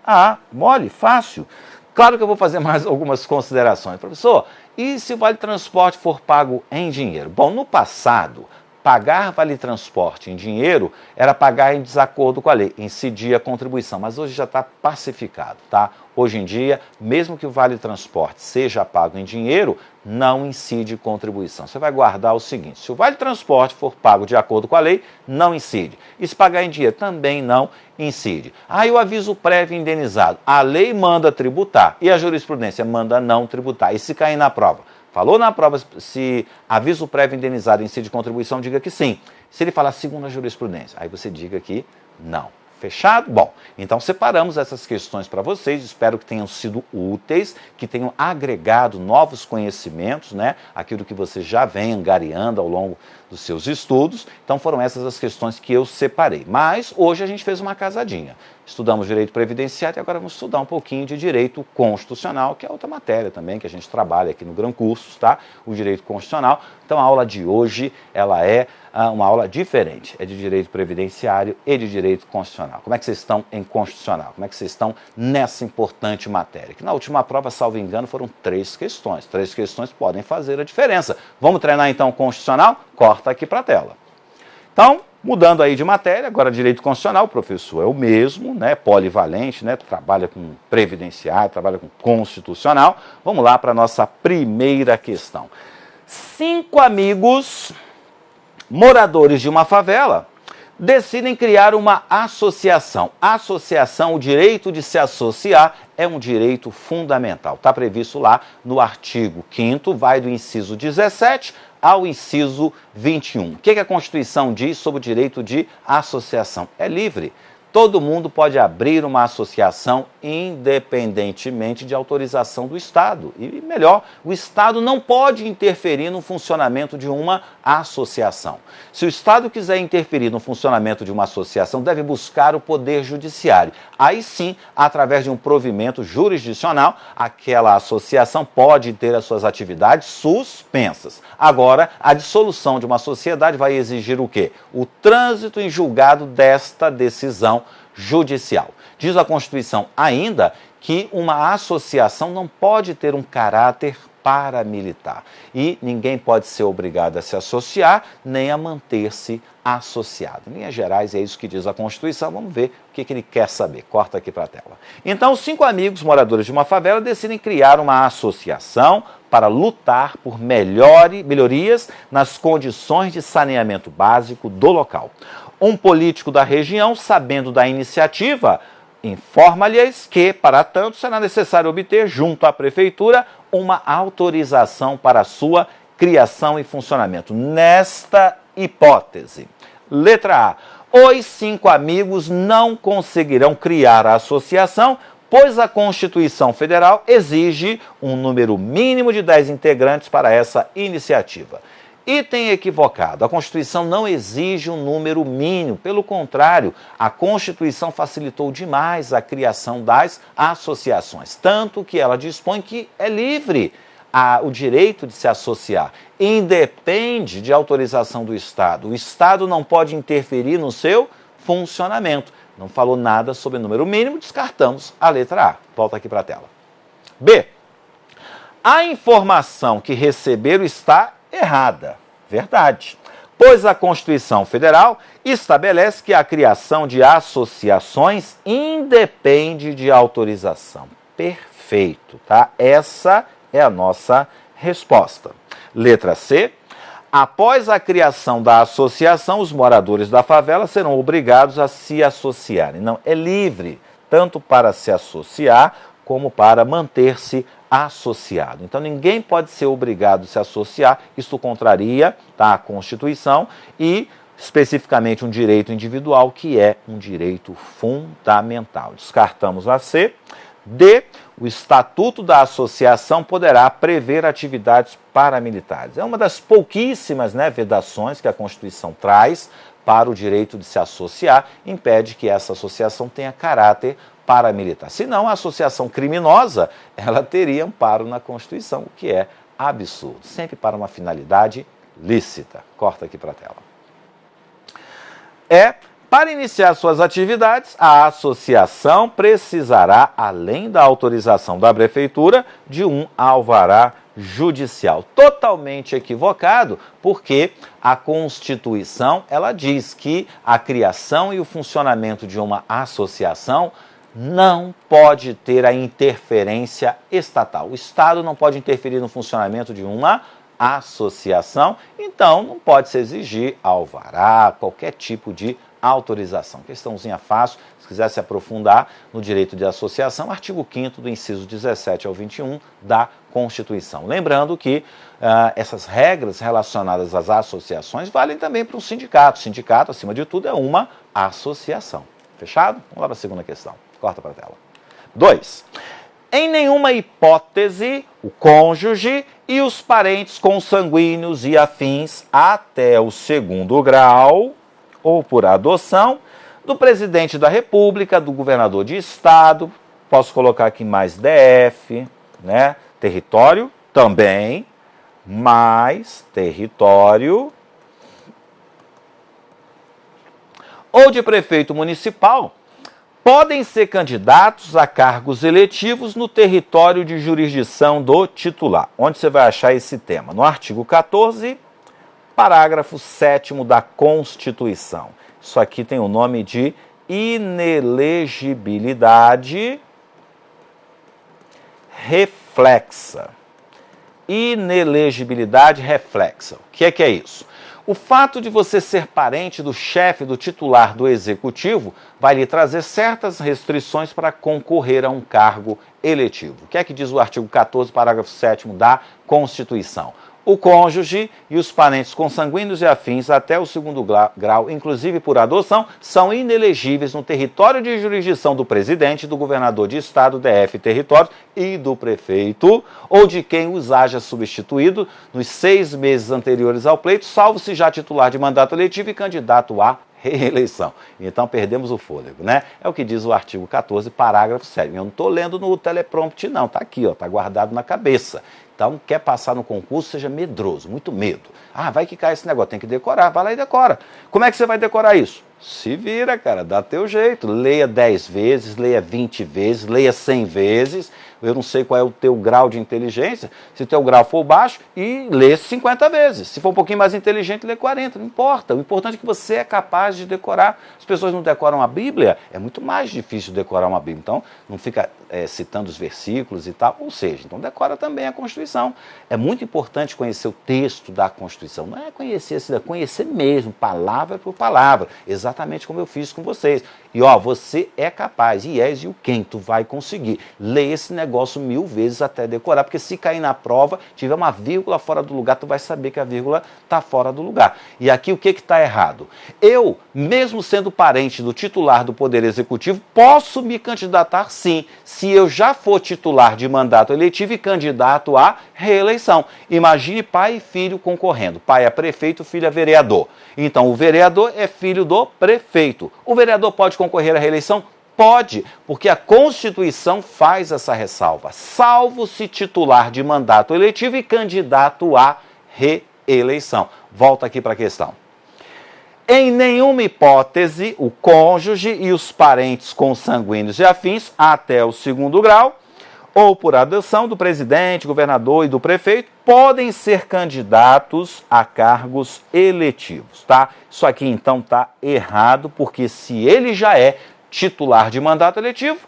A. Mole, fácil. Claro que eu vou fazer mais algumas considerações. Professor, e se o vale-transporte for pago em dinheiro? Bom, no passado, pagar vale transporte em dinheiro era pagar em desacordo com a lei, incidia a contribuição, mas hoje já está pacificado, tá? Hoje em dia, mesmo que o vale transporte seja pago em dinheiro, não incide contribuição. Você vai guardar o seguinte: se o vale transporte for pago de acordo com a lei, não incide. E se pagar em dinheiro, também não incide. Aí o aviso prévio indenizado, a lei manda tributar e a jurisprudência manda não tributar. E se cair na prova? Falou na prova se aviso prévio indenizado incide contribuição, diga que sim. Se ele falar segundo a jurisprudência, aí você diga que não. Fechado? Bom, então separamos essas questões para vocês, espero que tenham sido úteis, que tenham agregado novos conhecimentos, né? Aquilo que você já vem angariando ao longo dos seus estudos. Então foram essas as questões que eu separei. Mas hoje a gente fez uma casadinha. Estudamos direito previdenciário e agora vamos estudar um pouquinho de direito constitucional, que é outra matéria também que a gente trabalha aqui no Gran Cursos, tá? O direito constitucional. Então a aula de hoje, ela é uma aula diferente, é de direito previdenciário e de direito constitucional. Como é que vocês estão em constitucional? Como é que vocês estão nessa importante matéria? Que na última prova, salvo engano, foram 3 questões. 3 questões podem fazer a diferença. Vamos treinar então o constitucional? Corta aqui para a tela. Então, mudando aí de matéria, agora direito constitucional, o professor é o mesmo, né, polivalente, né, trabalha com previdenciário, trabalha com constitucional. Vamos lá para a nossa primeira questão. 5 amigos moradores de uma favela decidem criar uma associação. Associação, o direito de se associar é um direito fundamental. Está previsto lá no artigo 5º, vai do inciso 17 ao inciso 21. O que a Constituição diz sobre o direito de associação? É livre. Todo mundo pode abrir uma associação independentemente de autorização do Estado. E melhor, o Estado não pode interferir no funcionamento de uma associação. Se o Estado quiser interferir no funcionamento de uma associação, deve buscar o Poder Judiciário. Aí sim, através de um provimento jurisdicional, aquela associação pode ter as suas atividades suspensas. Agora, a dissolução de uma sociedade vai exigir o quê? O trânsito em julgado desta decisão judicial. Diz a Constituição ainda que uma associação não pode ter um caráter paramilitar e ninguém pode ser obrigado a se associar nem a manter-se associado. Em linhas gerais, é isso que diz a Constituição. Vamos ver o que ele quer saber. Corta aqui para a tela. Então, 5 amigos moradores de uma favela decidem criar uma associação para lutar por melhorias nas condições de saneamento básico do local. Um político da região, sabendo da iniciativa, informa-lhes que, para tanto, será necessário obter, junto à prefeitura, uma autorização para a sua criação e funcionamento. Nesta hipótese, letra A, os 5 amigos não conseguirão criar a associação, pois a Constituição Federal exige um número mínimo de 10 integrantes para essa iniciativa. Item equivocado. A Constituição não exige um número mínimo. Pelo contrário, a Constituição facilitou demais a criação das associações. Tanto que ela dispõe que é livre o direito de se associar. Independe de autorização do Estado. O Estado não pode interferir no seu funcionamento. Não falou nada sobre número mínimo, descartamos a letra A. Volta aqui para a tela. B. A informação que receberam está errada. Verdade. Pois a Constituição Federal estabelece que a criação de associações independe de autorização. Perfeito, tá? Essa é a nossa resposta. Letra C. Após a criação da associação, os moradores da favela serão obrigados a se associarem. Não, é livre, tanto para se associar como para manter-se associado. Então, ninguém pode ser obrigado a se associar, isso contraria, tá, a Constituição e, especificamente, um direito individual, que é um direito fundamental. Descartamos a C. D. O Estatuto da Associação poderá prever atividades paramilitares. É uma das pouquíssimas, né, vedações que a Constituição traz para o direito de se associar, impede que essa associação tenha caráter paramilitar. Se não, a associação criminosa, ela teria amparo na Constituição, o que é absurdo. Sempre para uma finalidade lícita. Corta aqui para a tela. Para iniciar suas atividades, a associação precisará, além da autorização da prefeitura, de um alvará judicial. Totalmente equivocado, porque a Constituição, ela diz que a criação e o funcionamento de uma associação não pode ter a interferência estatal. O Estado não pode interferir no funcionamento de uma associação, então não pode se exigir alvará, qualquer tipo de autorização. Questãozinha fácil, se quiser se aprofundar no direito de associação, artigo 5º do inciso 17 ao 21 da Constituição. Lembrando que essas regras relacionadas às associações valem também para um sindicato. Sindicato, acima de tudo, é uma associação. Fechado? Vamos lá para a segunda questão. Corta para a tela. 2. Em nenhuma hipótese, o cônjuge e os parentes consanguíneos e afins até o 2º grau, ou por adoção, do presidente da República, do governador de estado, posso colocar aqui mais DF, né? Território também, mais território, ou de prefeito municipal, podem ser candidatos a cargos eletivos no território de jurisdição do titular. Onde você vai achar esse tema? No artigo 14, parágrafo 7º da Constituição. Isso aqui tem o nome de inelegibilidade reflexa. Inelegibilidade reflexa. O que é isso? O fato de você ser parente do chefe, do titular do executivo, vai lhe trazer certas restrições para concorrer a um cargo eletivo. O que é que diz o artigo 14, parágrafo 7º da Constituição? O cônjuge e os parentes consanguíneos e afins até o 2º grau, inclusive por adoção, são inelegíveis no território de jurisdição do presidente, do governador de estado, DF, território e do prefeito, ou de quem os haja substituído nos 6 meses anteriores ao pleito, salvo se já titular de mandato eletivo e candidato à reeleição. Então perdemos o fôlego, né? É o que diz o artigo 14, parágrafo 7º. Eu não estou lendo no teleprompter, não. Está aqui, ó, está guardado na cabeça. Então, quer passar no concurso, seja medroso, muito medo. Ah, vai que cai esse negócio, tem que decorar, vai lá e decora. Como é que você vai decorar isso? Se vira, cara, dá teu jeito. Leia 10 vezes, leia 20 vezes, leia 100 vezes. Eu não sei qual é o teu grau de inteligência. Se o teu grau for baixo, e lê 50 vezes. Se for um pouquinho mais inteligente, lê 40, não importa. O importante é que você é capaz de decorar. As pessoas não decoram a Bíblia, é muito mais difícil decorar uma Bíblia. Então, não fica citando os versículos e tal. Ou seja, então decora também a Constituição. É muito importante conhecer o texto da Constituição. Não é conhecer, é conhecer mesmo, palavra por palavra. Exatamente como eu fiz com vocês. E ó, você é capaz, e és e o quem, tu vai conseguir. Lê esse negócio 1000 vezes até decorar, porque se cair na prova, tiver uma vírgula fora do lugar, tu vai saber que a vírgula está fora do lugar. E aqui o que está errado? Eu, mesmo sendo parente do titular do Poder Executivo, posso me candidatar sim, se eu já for titular de mandato eletivo e candidato à reeleição. Imagine pai e filho concorrendo. Pai é prefeito, filho é vereador. Então o vereador é filho do prefeito. O vereador pode concorrer à reeleição? Pode, porque a Constituição faz essa ressalva. Salvo se titular de mandato eletivo e candidato à reeleição. Volta aqui para a questão. Em nenhuma hipótese, o cônjuge e os parentes consanguíneos e afins até o 2º grau, ou por adoção do presidente, governador e do prefeito, podem ser candidatos a cargos eletivos, tá? Isso aqui então tá errado, porque se ele já é titular de mandato eletivo,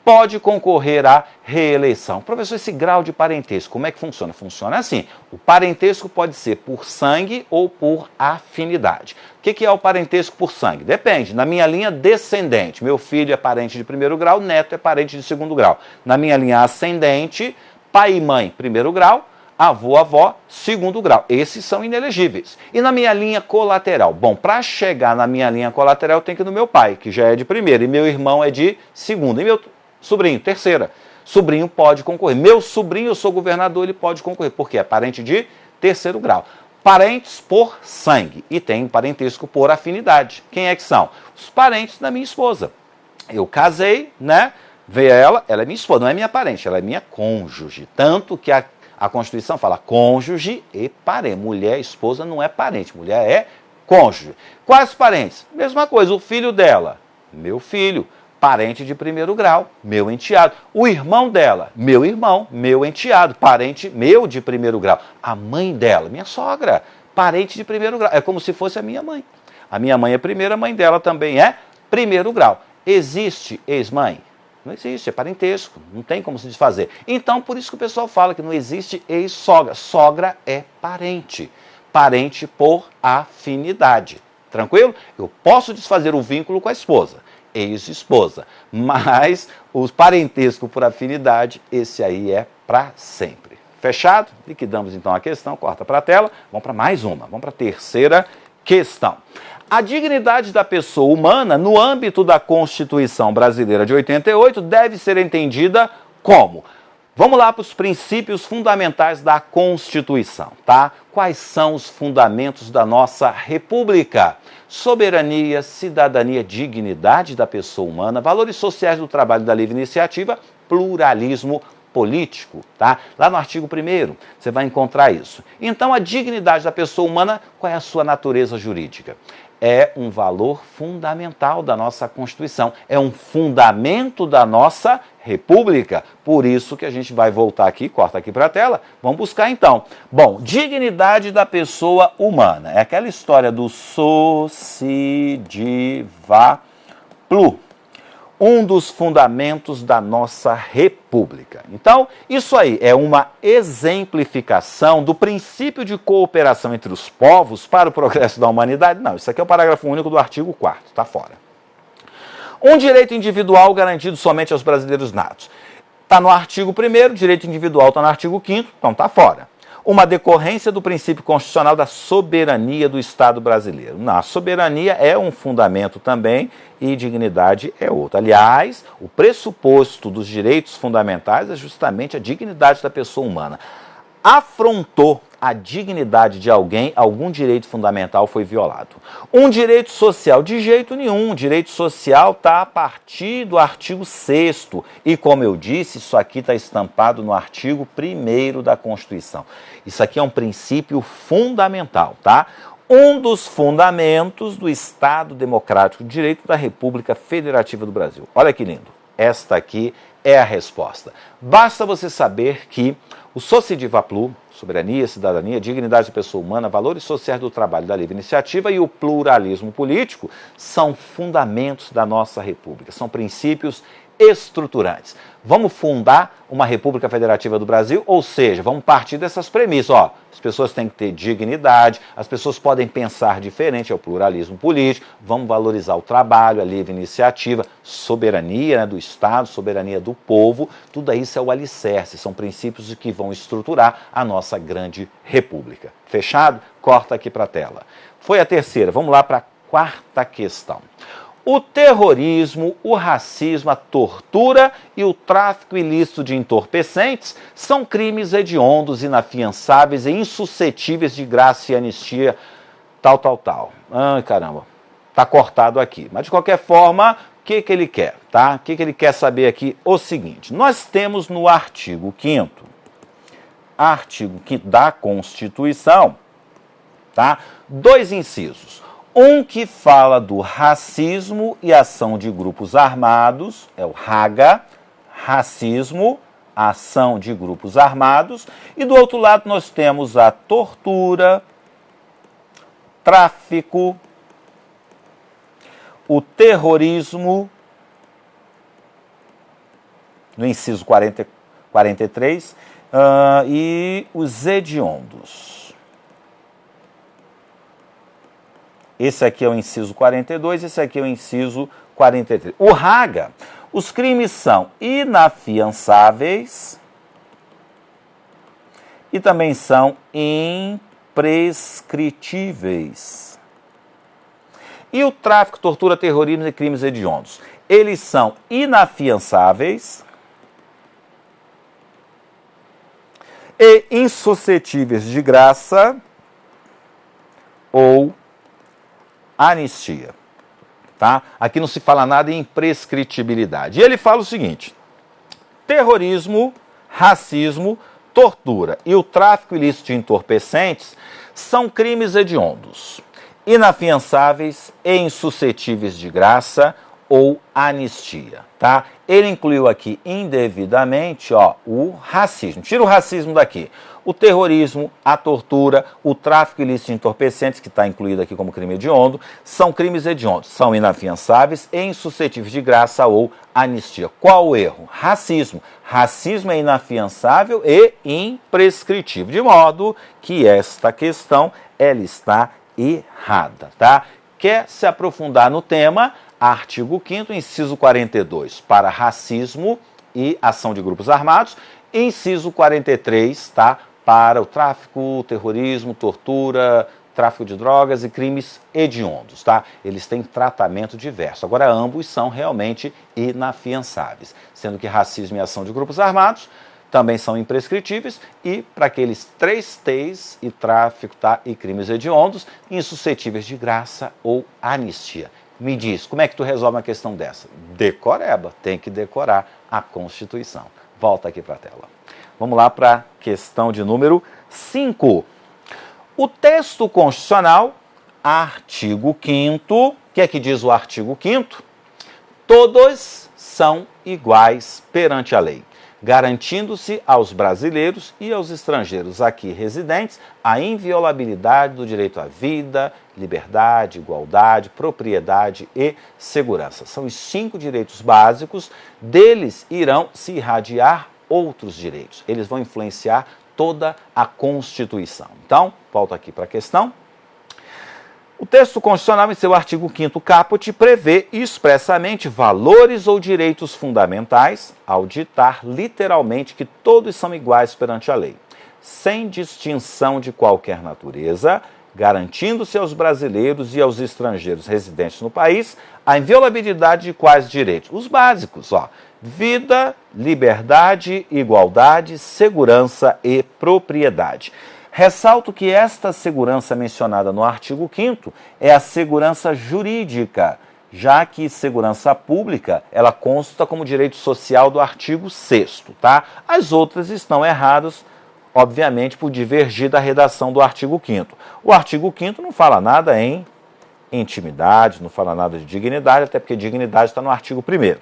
pode concorrer à reeleição. Professor, esse grau de parentesco, como é que funciona? Funciona assim, o parentesco pode ser por sangue ou por afinidade. O que é o parentesco por sangue? Depende, na minha linha descendente, meu filho é parente de 1º grau, neto é parente de 2º grau. Na minha linha ascendente, pai e mãe, 1º grau, avô, avó, 2º grau. Esses são inelegíveis. E na minha linha colateral? Bom, para chegar na minha linha colateral, eu tenho que ir no meu pai, que já é de 1º, e meu irmão é de 2º, e meu sobrinho, 3ª. Sobrinho pode concorrer. Meu sobrinho, eu sou governador, ele pode concorrer, porque é parente de 3º grau. Parentes por sangue e tem parentesco por afinidade. Quem é que são? Os parentes da minha esposa. Eu casei, né? Veio ela é minha esposa, não é minha parente, ela é minha cônjuge. Tanto que a Constituição fala cônjuge e parente. Mulher, esposa não é parente, mulher é cônjuge. Quais parentes? Mesma coisa, o filho dela, meu filho. parente de primeiro grau, meu enteado. O irmão dela, meu irmão, meu enteado, parente meu de primeiro grau. A mãe dela, minha sogra, parente de primeiro grau. É como se fosse a minha mãe. A minha mãe é primeira, a mãe dela também é primeiro grau. Existe ex-mãe? Não existe, é parentesco, não tem como se desfazer. Então, por isso que o pessoal fala que não existe ex-sogra. Sogra é parente, parente por afinidade. Tranquilo? Eu posso desfazer o vínculo com a esposa, ex-esposa, mas o parentesco por afinidade, esse aí é para sempre. Fechado? Liquidamos então a questão, corta para a tela, vamos para mais uma, vamos para a terceira questão. A dignidade da pessoa humana, no âmbito da Constituição Brasileira de 88, deve ser entendida como? Vamos lá para os princípios fundamentais da Constituição, tá? Quais são os fundamentos da nossa República? Soberania, cidadania, dignidade da pessoa humana, valores sociais do trabalho da livre iniciativa, pluralismo político, tá? Lá no artigo 1º, você vai encontrar isso. Então, a dignidade da pessoa humana, qual é a sua natureza jurídica? É um valor fundamental da nossa Constituição, é um fundamento da nossa República. Por isso que a gente vai voltar aqui, corta aqui para a tela, vamos buscar então. Bom, dignidade da pessoa humana, é aquela história do Sociediva Plu, um dos fundamentos da nossa República. Então, isso aí é uma exemplificação do princípio de cooperação entre os povos para o progresso da humanidade? Não, isso aqui é o parágrafo único do artigo 4º, está fora. Um direito individual garantido somente aos brasileiros natos. Está no artigo 1º, direito individual está no artigo 5º, então está fora. Uma decorrência do princípio constitucional da soberania do Estado brasileiro. Não, a soberania é um fundamento também e dignidade é outro. Aliás, o pressuposto dos direitos fundamentais é justamente a dignidade da pessoa humana. Afrontou a dignidade de alguém, algum direito fundamental foi violado. Um direito social, de jeito nenhum. O direito social está a partir do artigo 6º. E, como eu disse, isso aqui está estampado no artigo 1º da Constituição. Isso aqui é um princípio fundamental, tá? Um dos fundamentos do Estado Democrático de Direito da República Federativa do Brasil. Olha que lindo. Esta aqui é a resposta. Basta você saber que o Sociediva Plu, soberania, cidadania, dignidade da pessoa humana, valores sociais do trabalho da livre iniciativa e o pluralismo político são fundamentos da nossa República, são princípios estruturantes. Vamos fundar uma República Federativa do Brasil, ou seja, vamos partir dessas premissas. Ó, as pessoas têm que ter dignidade, as pessoas podem pensar diferente, é o pluralismo político, vamos valorizar o trabalho, a livre iniciativa, soberania, né, do Estado, soberania do povo, tudo isso é o alicerce, são princípios que vão estruturar a nossa grande República. Fechado? Corta aqui para a tela. Foi a terceira, vamos lá para a quarta questão. O terrorismo, o racismo, a tortura e o tráfico ilícito de entorpecentes são crimes hediondos, inafiançáveis e insuscetíveis de graça e anistia, tal. Ai, caramba, tá cortado aqui. Mas, de qualquer forma, o que ele quer, tá? O que ele quer saber aqui? O seguinte, nós temos no artigo 5º da Constituição, tá? 2 incisos. Um que fala do racismo e ação de grupos armados, é o RAGA, racismo, ação de grupos armados, e do outro lado nós temos a tortura, tráfico, o terrorismo, no inciso 43, e os hediondos. Esse aqui é o inciso 42, esse aqui é o inciso 43. O RAGA, os crimes são inafiançáveis e também são imprescritíveis. E o tráfico, tortura, terrorismo e crimes hediondos? Eles são inafiançáveis e insuscetíveis de graça ou anistia, tá? Aqui não se fala nada em imprescritibilidade. E ele fala o seguinte: terrorismo, racismo, tortura e o tráfico ilícito de entorpecentes são crimes hediondos, inafiançáveis e insuscetíveis de graça ou anistia, tá? Ele incluiu aqui indevidamente, o racismo. Tira o racismo daqui. O terrorismo, a tortura, o tráfico ilícito de entorpecentes, que está incluído aqui como crime hediondo, são crimes hediondos, são inafiançáveis e insuscetíveis de graça ou anistia. Qual o erro? Racismo. Racismo é inafiançável e imprescritível, de modo que esta questão, ela está errada, tá? Quer se aprofundar no tema? Artigo 5º, inciso 42, para racismo e ação de grupos armados. Inciso 43, tá? Para o tráfico, terrorismo, tortura, tráfico de drogas e crimes hediondos, tá? Eles têm tratamento diverso. Agora, ambos são realmente inafiançáveis, sendo que racismo e ação de grupos armados também são imprescritíveis e para aqueles 3 T's e tráfico, tá? E crimes hediondos, insuscetíveis de graça ou anistia. Me diz, como é que tu resolve uma questão dessa? Decoreba, tem que decorar a Constituição. Volta aqui para a tela. Vamos lá para a questão de número 5. O texto constitucional, artigo 5º, o que é que diz o artigo 5º? Todos são iguais perante a lei, garantindo-se aos brasileiros e aos estrangeiros aqui residentes a inviolabilidade do direito à vida, liberdade, igualdade, propriedade e segurança. São os 5 direitos básicos, deles irão se irradiar outros direitos. Eles vão influenciar toda a Constituição. Então, volto aqui para a questão. O texto constitucional, em seu artigo 5º caput, prevê expressamente valores ou direitos fundamentais, ao ditar literalmente que todos são iguais perante a lei, sem distinção de qualquer natureza, garantindo-se aos brasileiros e aos estrangeiros residentes no país a inviolabilidade de quais direitos? Os básicos, vida, liberdade, igualdade, segurança e propriedade. Ressalto que esta segurança mencionada no artigo 5º é a segurança jurídica, já que segurança pública, ela consta como direito social do artigo 6º, tá? As outras estão erradas, obviamente, por divergir da redação do artigo 5º. O artigo 5º não fala nada em intimidade, não fala nada de dignidade, até porque dignidade está no artigo 1º.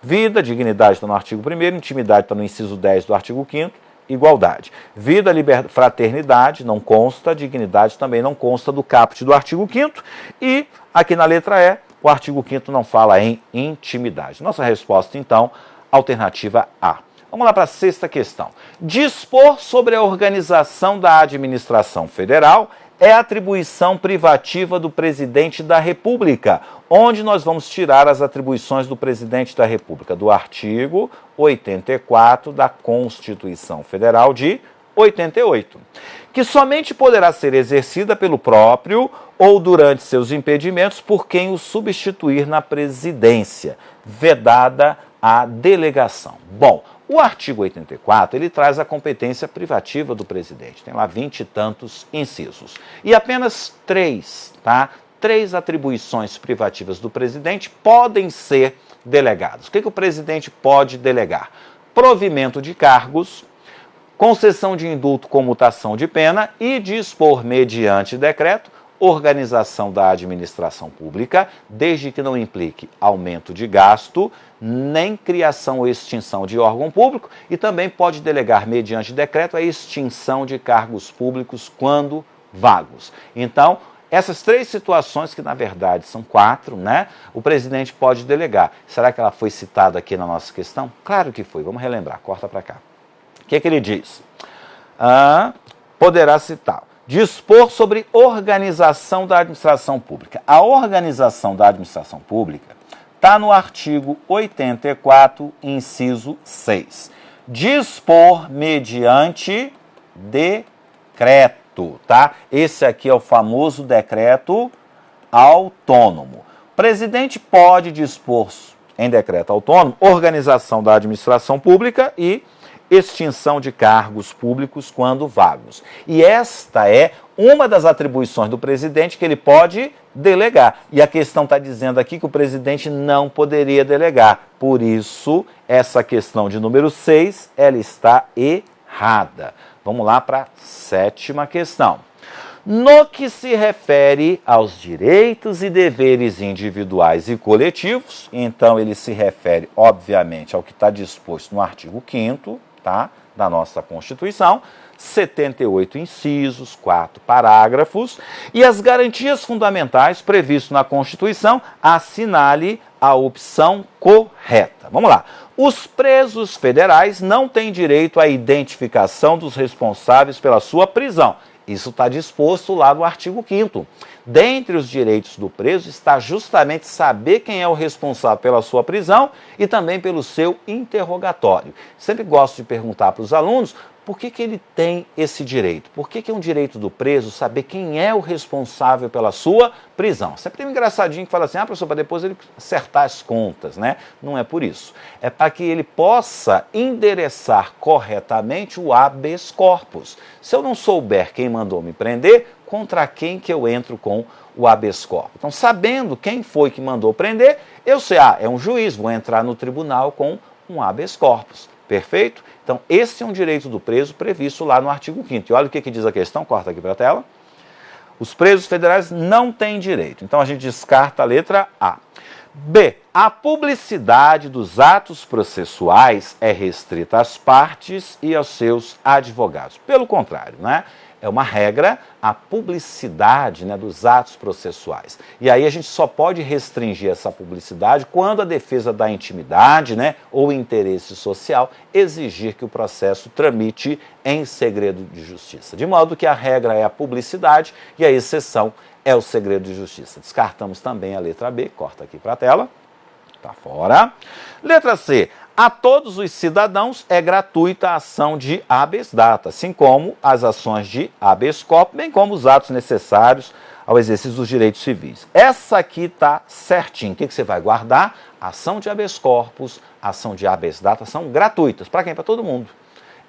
Vida, dignidade está no artigo 1º, intimidade está no inciso 10 do artigo 5º, igualdade. Vida, liberdade, fraternidade não consta, dignidade também não consta do caput do artigo 5º e aqui na letra E, o artigo 5º não fala em intimidade. Nossa resposta, então, alternativa A. Vamos lá para a 6ª questão. Dispor sobre a organização da administração federal é atribuição privativa do presidente da República, onde nós vamos tirar as atribuições do presidente da República, do artigo 84 da Constituição Federal de 88, que somente poderá ser exercida pelo próprio ou durante seus impedimentos por quem o substituir na presidência, vedada a delegação. Bom, o artigo 84, ele traz a competência privativa do presidente. Tem lá 20 e tantos incisos. E apenas 3, tá? 3 atribuições privativas do presidente podem ser delegadas. O que o presidente pode delegar? Provimento de cargos, concessão de indulto, comutação de pena e dispor mediante decreto organização da administração pública, desde que não implique aumento de gasto, nem criação ou extinção de órgão público, e também pode delegar, mediante decreto, a extinção de cargos públicos quando vagos. Então, essas 3 situações, que na verdade são 4, né? O presidente pode delegar. Será que ela foi citada aqui na nossa questão? Claro que foi. Vamos relembrar. Corta para cá. O que ele diz? Poderá citar. Dispor sobre organização da administração pública. A organização da administração pública está no artigo 84, inciso 6. Dispor mediante decreto, tá? Esse aqui é o famoso decreto autônomo. O presidente pode dispor em decreto autônomo organização da administração pública e extinção de cargos públicos quando vagos. E esta é uma das atribuições do presidente que ele pode delegar. E a questão está dizendo aqui que o presidente não poderia delegar. Por isso, essa questão de número 6, ela está errada. Vamos lá para a 7ª questão. No que se refere aos direitos e deveres individuais e coletivos, então ele se refere, obviamente, ao que está disposto no artigo 5º, tá, da nossa Constituição, 78 incisos, 4 parágrafos, e as garantias fundamentais previstas na Constituição, assinale a opção correta. Vamos lá. Os presos federais não têm direito à identificação dos responsáveis pela sua prisão. Isso está disposto lá no artigo 5º. Dentre os direitos do preso está justamente saber quem é o responsável pela sua prisão e também pelo seu interrogatório. Sempre gosto de perguntar para os alunos por que ele tem esse direito. Por que é um direito do preso saber quem é o responsável pela sua prisão? Sempre tem um engraçadinho que fala assim, professor, para depois ele acertar as contas, né? Não é por isso. É para que ele possa endereçar corretamente o habeas corpus. Se eu não souber quem mandou me prender, contra quem que eu entro com o habeas corpus? Então, sabendo quem foi que mandou prender, eu sei, é um juiz, vou entrar no tribunal com um habeas corpus. Perfeito? Então, esse é um direito do preso previsto lá no artigo 5º. E olha o que diz a questão, corta aqui para a tela. Os presos federais não têm direito. Então, a gente descarta a letra A. B. A publicidade dos atos processuais é restrita às partes e aos seus advogados. Pelo contrário, né? É uma regra a publicidade, né, dos atos processuais. E aí a gente só pode restringir essa publicidade quando a defesa da intimidade, né, ou interesse social exigir que o processo tramite em segredo de justiça. De modo que a regra é a publicidade e a exceção é o segredo de justiça. Descartamos também a letra B, corta aqui para a tela. Está fora. Letra C. A todos os cidadãos é gratuita a ação de habeas data, assim como as ações de habeas corpus, bem como os atos necessários ao exercício dos direitos civis. Essa aqui está certinho. O que você vai guardar? Ação de habeas corpus, ação de habeas data são gratuitas. Para quem? Para todo mundo.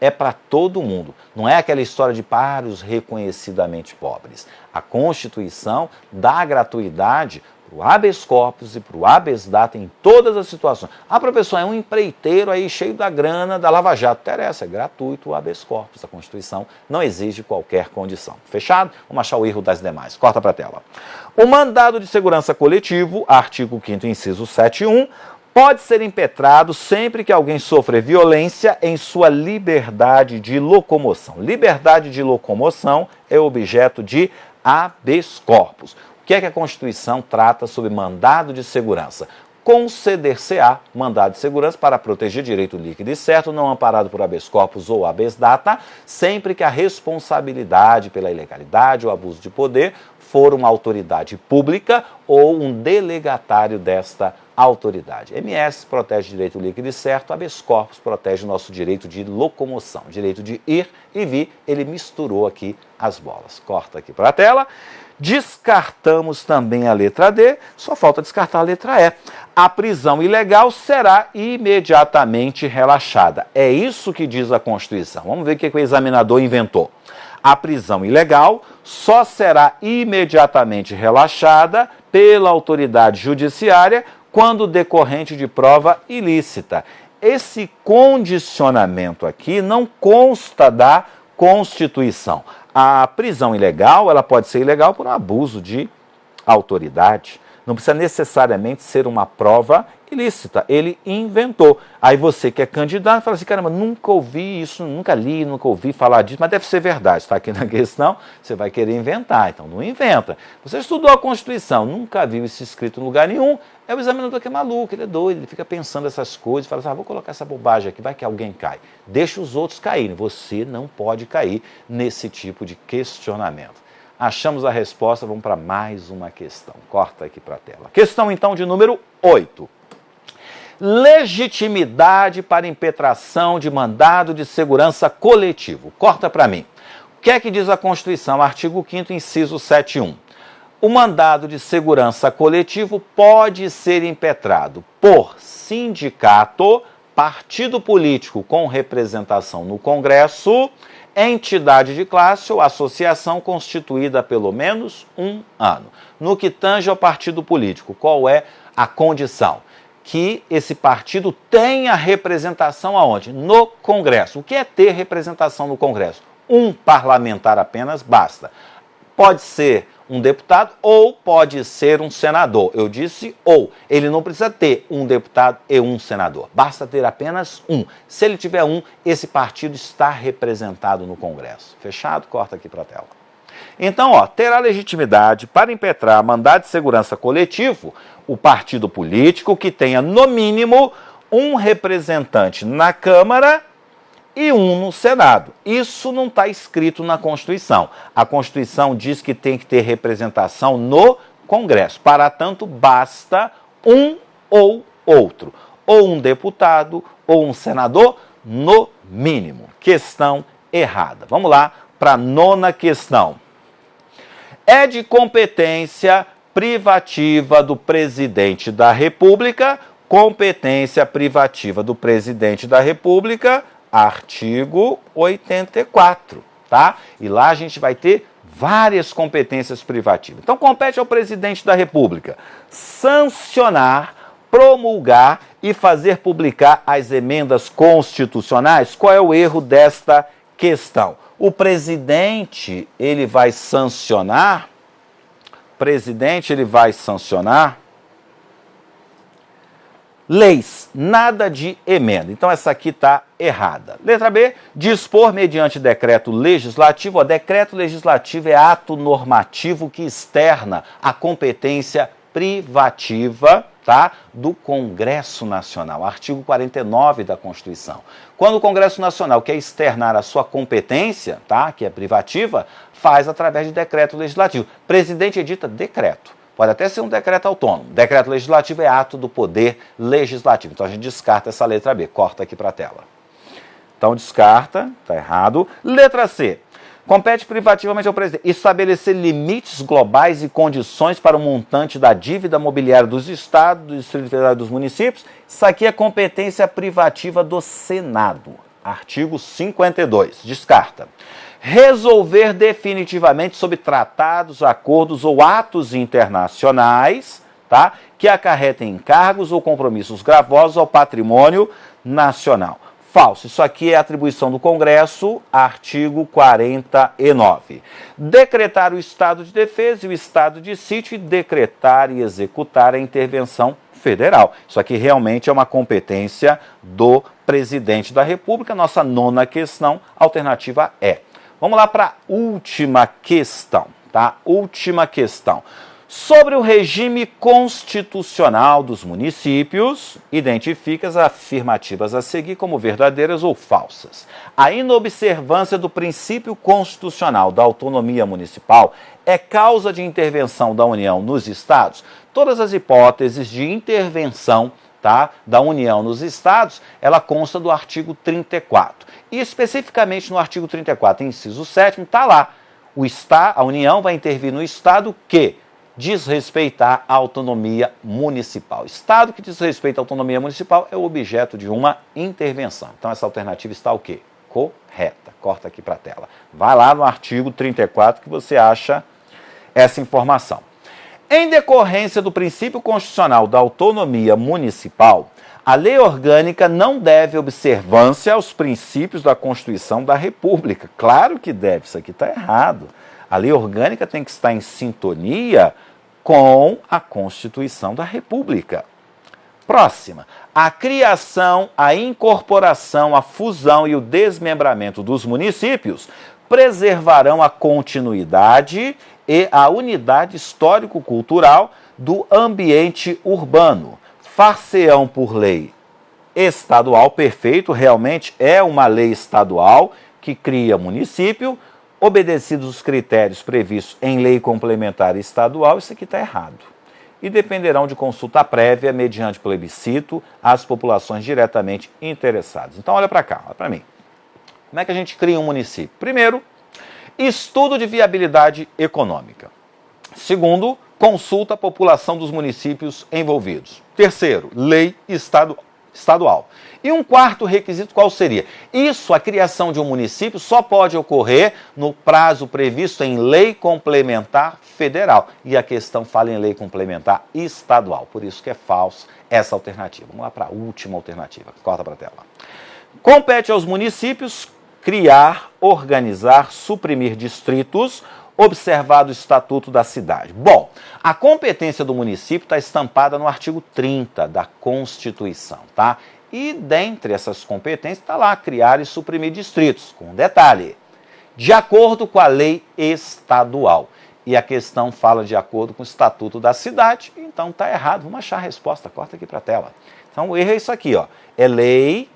É para todo mundo. Não é aquela história de para os reconhecidamente pobres. A Constituição dá gratuidade para o habeas corpus e para o habeas data em todas as situações. Professor, é um empreiteiro aí cheio da grana da Lava Jato. Interessa, é gratuito o habeas corpus. A Constituição não exige qualquer condição. Fechado? Vamos achar o erro das demais. Corta para a tela. O mandado de segurança coletivo, artigo 5º, inciso 7.1, pode ser impetrado sempre que alguém sofrer violência em sua liberdade de locomoção. Liberdade de locomoção é objeto de habeas corpus. O que é que a Constituição trata sobre mandado de segurança? Conceder-se-á mandado de segurança para proteger direito líquido e certo, não amparado por habeas corpus ou habeas data, sempre que a responsabilidade pela ilegalidade ou abuso de poder for uma autoridade pública ou um delegatário desta autoridade. MS protege direito líquido e certo, habeas corpus protege o nosso direito de locomoção, direito de ir e vir. Ele misturou aqui as bolas. Corta aqui para a tela. Descartamos também a letra D, só falta descartar a letra E. A prisão ilegal será imediatamente relaxada. É isso que diz a Constituição. Vamos ver o que o examinador inventou. A prisão ilegal só será imediatamente relaxada pela autoridade judiciária quando decorrente de prova ilícita. Esse condicionamento aqui não consta da Constituição. A prisão ilegal, ela pode ser ilegal por um abuso de autoridade. Não precisa necessariamente ser uma prova ilícita. Ele inventou. Aí você que é candidato fala assim, caramba, nunca ouvi isso, nunca li, nunca ouvi falar disso, mas deve ser verdade. Está aqui na questão, você vai querer inventar, então não inventa. Você estudou a Constituição, nunca viu isso escrito em lugar nenhum, é o examinador que é maluco, ele é doido, ele fica pensando essas coisas, fala assim, vou colocar essa bobagem aqui, vai que alguém cai. Deixa os outros caírem, você não pode cair nesse tipo de questionamento. Achamos a resposta, vamos para mais uma questão. Corta aqui para a tela. Questão, então, de número 8. Legitimidade para impetração de mandado de segurança coletivo. Corta para mim. O que é que diz a Constituição? Artigo 5º, inciso 7.1. O mandado de segurança coletivo pode ser impetrado por sindicato, partido político com representação no Congresso, entidade de classe ou associação constituída há pelo menos um ano. No que tange ao partido político, qual é a condição? Que esse partido tenha representação aonde? No Congresso. O que é ter representação no Congresso? Um parlamentar apenas basta. pode ser um deputado ou pode ser um senador. Eu disse ou. Ele não precisa ter um deputado e um senador. Basta ter apenas um. Se ele tiver um, esse partido está representado no Congresso. Fechado? Corta aqui para a tela. Então, terá legitimidade para impetrar mandado de segurança coletivo o partido político que tenha, no mínimo, um representante na Câmara e um no Senado. Isso não está escrito na Constituição. A Constituição diz que tem que ter representação no Congresso. Para tanto, basta um ou outro. Ou um deputado ou um senador, no mínimo. Questão errada. Vamos lá para a 9ª questão. É de competência privativa do presidente da República, competência privativa do presidente da República, artigo 84, tá? E lá a gente vai ter várias competências privativas. Então, compete ao presidente da República sancionar, promulgar e fazer publicar as emendas constitucionais. Qual é o erro desta questão? O presidente, ele vai sancionar, leis, nada de emenda. Então essa aqui está errada. Letra B, dispor mediante decreto legislativo. Decreto legislativo é ato normativo que externa a competência privativa, tá, do Congresso Nacional. Artigo 49 da Constituição. Quando o Congresso Nacional quer externar a sua competência, tá, que é privativa, faz através de decreto legislativo. Presidente edita decreto. Pode até ser um decreto autônomo. Decreto legislativo é ato do poder legislativo. Então a gente descarta essa letra B. Corta aqui para a tela. Então descarta, está errado. Letra C. Compete privativamente ao presidente estabelecer limites globais e condições para o montante da dívida mobiliária dos estados, do Distrito Federal e dos municípios. Isso aqui é competência privativa do Senado. Artigo 52. Descarta. Resolver definitivamente sobre tratados, acordos ou atos internacionais, tá, que acarretem encargos ou compromissos gravosos ao patrimônio nacional. Falso. Isso aqui é atribuição do Congresso, artigo 49. Decretar o estado de defesa e o estado de sítio e decretar e executar a intervenção federal. Isso aqui realmente é uma competência do presidente da República. Nossa 9ª questão, alternativa é. Vamos lá para a última questão, tá? Última questão. Sobre o regime constitucional dos municípios, identifica as afirmativas a seguir como verdadeiras ou falsas. A inobservância do princípio constitucional da autonomia municipal é causa de intervenção da União nos estados? Todas as hipóteses de intervenção, tá, da União nos estados, ela consta do artigo 34. E especificamente no artigo 34, inciso 7º, está lá. A União vai intervir no estado que desrespeitar a autonomia municipal. Estado que desrespeita a autonomia municipal é o objeto de uma intervenção. Então essa alternativa está o quê? Correta. Corta aqui para a tela. Vai lá no artigo 34 que você acha essa informação. Em decorrência do princípio constitucional da autonomia municipal, a lei orgânica não deve observância aos princípios da Constituição da República. Claro que deve, isso aqui está errado. A lei orgânica tem que estar em sintonia com a Constituição da República. Próxima. A criação, a incorporação, a fusão e o desmembramento dos municípios preservarão a continuidade e a unidade histórico-cultural do ambiente urbano. Far-se-ão por lei estadual, perfeito, realmente é uma lei estadual que cria município, obedecidos os critérios previstos em lei complementar estadual, isso aqui está errado. E dependerão de consulta prévia, mediante plebiscito, às populações diretamente interessadas. Então, olha para cá, olha para mim. Como é que a gente cria um município? Primeiro, estudo de viabilidade econômica. Segundo, consulta a população dos municípios envolvidos. Terceiro, lei estadual. E um quarto requisito qual seria? A criação de um município só pode ocorrer no prazo previsto em lei complementar federal. E a questão fala em lei complementar estadual. Por isso que é falso essa alternativa. Vamos lá para a última alternativa. Corta para a tela. Compete aos municípios criar, organizar, suprimir distritos observado o Estatuto da Cidade. Bom, a competência do município está estampada no artigo 30 da Constituição, tá? E dentre essas competências está lá criar e suprimir distritos, com um detalhe, de acordo com a lei estadual. E a questão fala de acordo com o Estatuto da Cidade, então está errado. Vamos achar a resposta, corta aqui para a tela. Então o erro é isso aqui, ó, é lei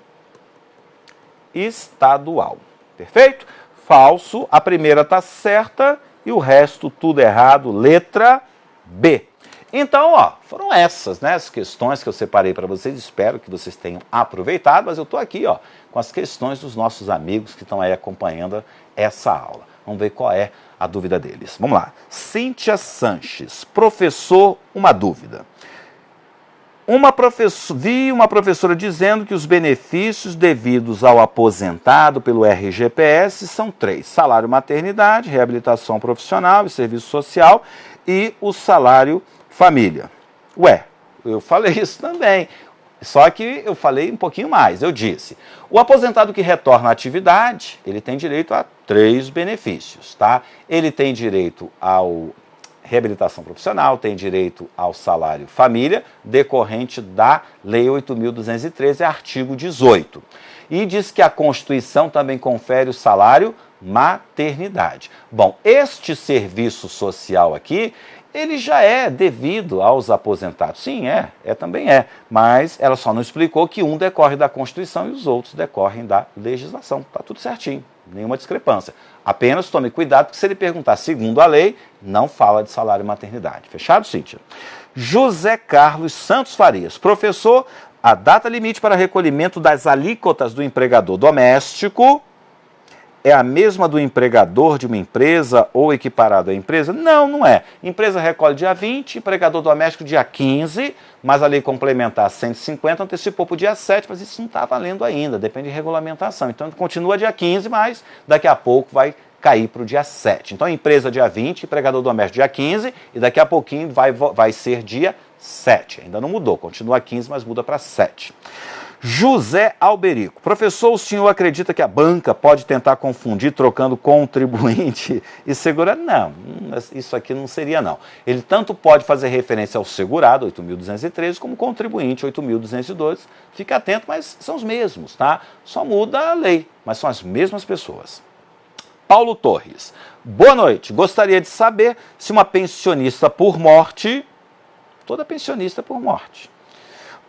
estadual. Perfeito? Falso, a primeira está certa e o resto tudo errado, letra B. Então, ó, foram essas, né, as questões que eu separei para vocês, espero que vocês tenham aproveitado, mas eu estou aqui, ó, com as questões dos nossos amigos que estão aí acompanhando essa aula. Vamos ver qual é a dúvida deles. Vamos lá. Cíntia Sanches, professor, uma dúvida. Vi uma professora dizendo que os benefícios devidos ao aposentado pelo RGPS são 3. Salário maternidade, reabilitação profissional e serviço social e o salário família. Ué, eu falei isso também, só que eu falei um pouquinho mais. Eu disse, o aposentado que retorna à atividade, ele tem direito a 3 benefícios, tá? Ele tem direito ao reabilitação profissional, tem direito ao salário família, decorrente da Lei 8.213, artigo 18. E diz que a Constituição também confere o salário maternidade. Bom, este serviço social aqui, ele já é devido aos aposentados. Sim, também é, mas ela só não explicou que um decorre da Constituição e os outros decorrem da legislação. Está tudo certinho, nenhuma discrepância. Apenas tome cuidado, porque se ele perguntar segundo a lei, não fala de salário e maternidade. Fechado, Cíntia? José Carlos Santos Farias. Professor, a data limite para recolhimento das alíquotas do empregador doméstico é a mesma do empregador de uma empresa ou equiparado à empresa? Não, não é. Empresa recolhe dia 20, empregador doméstico dia 15, mas a lei complementar 150 antecipou para o dia 7, mas isso não está valendo ainda, depende de regulamentação. Então continua dia 15, mas daqui a pouco vai cair para o dia 7. Então empresa dia 20, empregador doméstico dia 15 e daqui a pouquinho vai ser dia 7. Ainda não mudou, continua 15, mas muda para 7. José Alberico. Professor, o senhor acredita que a banca pode tentar confundir trocando contribuinte e segurado? Não, isso aqui não seria não. Ele tanto pode fazer referência ao segurado, 8.213, como contribuinte, 8.212. Fica atento, mas são os mesmos, tá? Só muda a lei, mas são as mesmas pessoas. Paulo Torres. Boa noite. Gostaria de saber se uma pensionista por morte, toda pensionista por morte,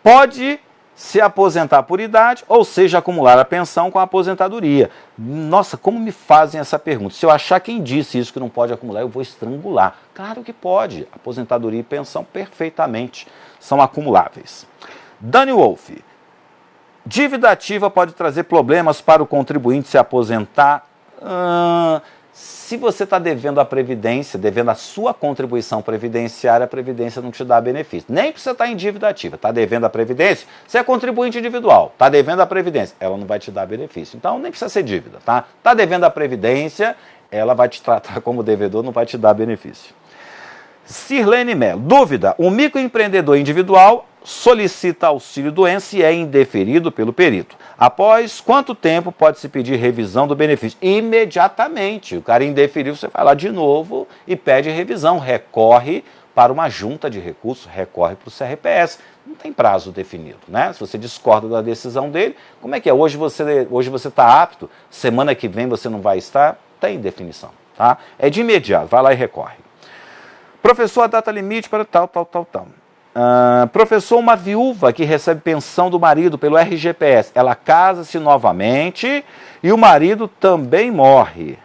pode se aposentar por idade, ou seja, acumular a pensão com a aposentadoria. Nossa, como me fazem essa pergunta? Se eu achar quem disse isso que não pode acumular, eu vou estrangular. Claro que pode. Aposentadoria e pensão perfeitamente são acumuláveis. Dani Wolf. Dívida ativa pode trazer problemas para o contribuinte se aposentar? Se você está devendo a Previdência, devendo a sua contribuição previdenciária, a Previdência não te dá benefício. Nem que você está em dívida ativa. Está devendo a Previdência, você é contribuinte individual. Está devendo a Previdência, ela não vai te dar benefício. Então, nem precisa ser dívida, tá? Está devendo a Previdência, ela vai te tratar como devedor, não vai te dar benefício. Sirlene Mello. Dúvida. O microempreendedor individual solicita auxílio-doença e é indeferido pelo perito. Após quanto tempo pode-se pedir revisão do benefício? Imediatamente. O cara indeferiu, você vai lá de novo e pede revisão. Recorre para uma junta de recursos, recorre para o CRPS. Não tem prazo definido, né? Se você discorda da decisão dele, como é que é? Hoje você está apto, semana que vem você não vai estar? Tem definição, tá? É de imediato, vai lá e recorre. Professor, a data limite para tal. Professor, uma viúva que recebe pensão do marido pelo RGPS, ela casa-se novamente e o marido também morre.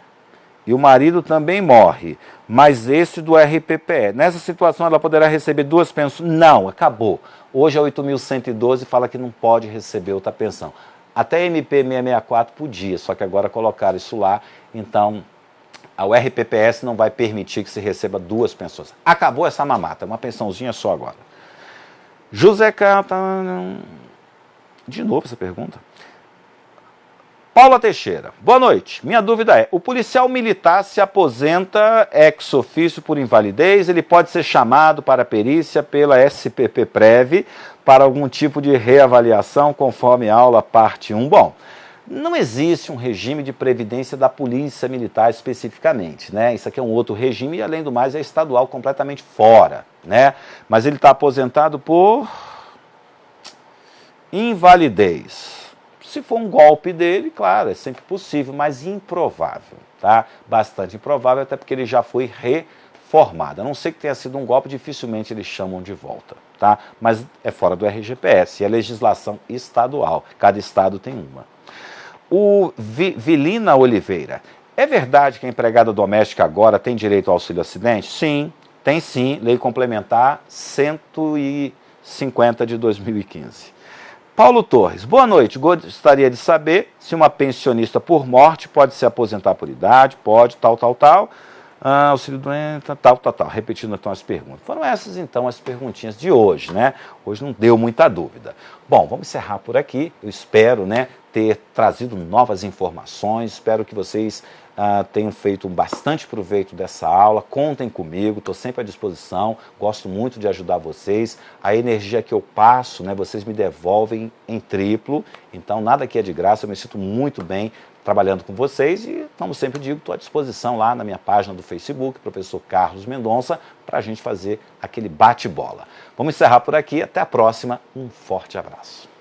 Mas esse do RPPS. Nessa situação, ela poderá receber 2 pensões? Não, acabou. Hoje a 8.112 fala que não pode receber outra pensão. Até MP 664 podia, só que agora colocaram isso lá, então o RPPS não vai permitir que se receba 2 pensões. Acabou essa mamata, uma pensãozinha só agora. José Cata. De novo essa pergunta. Paula Teixeira. Boa noite. Minha dúvida é, o policial militar se aposenta ex officio por invalidez, ele pode ser chamado para perícia pela SPP-Prev para algum tipo de reavaliação conforme aula parte 1. Bom, Não existe um regime de previdência da Polícia Militar especificamente, né? Isso aqui é um outro regime e, além do mais, é estadual completamente fora, né? Mas ele está aposentado por invalidez. Se for um golpe dele, claro, é sempre possível, mas improvável, tá? Bastante improvável, até porque ele já foi reformado. A não ser que tenha sido um golpe, dificilmente eles chamam de volta, tá? Mas é fora do RGPS, é legislação estadual, cada estado tem uma. O Vilina Oliveira, é verdade que a empregada doméstica agora tem direito ao auxílio acidente? Sim, tem sim, lei complementar 150 de 2015. Paulo Torres, boa noite. Gostaria de saber se uma pensionista por morte pode se aposentar por idade, pode, tal. Auxílio doente, tal. Repetindo então as perguntas. Foram essas então as perguntinhas de hoje, né? Hoje não deu muita dúvida. Bom, vamos encerrar por aqui. Eu espero, né, ter trazido novas informações. Espero que vocês tenham feito bastante proveito dessa aula. Contem comigo, estou sempre à disposição. Gosto muito de ajudar vocês. A energia que eu passo, né, vocês me devolvem em triplo. Então, nada aqui é de graça. Eu me sinto muito bem trabalhando com vocês e, como sempre digo, estou à disposição lá na minha página do Facebook, professor Carlos Mendonça, para a gente fazer aquele bate-bola. Vamos encerrar por aqui. Até a próxima. Um forte abraço.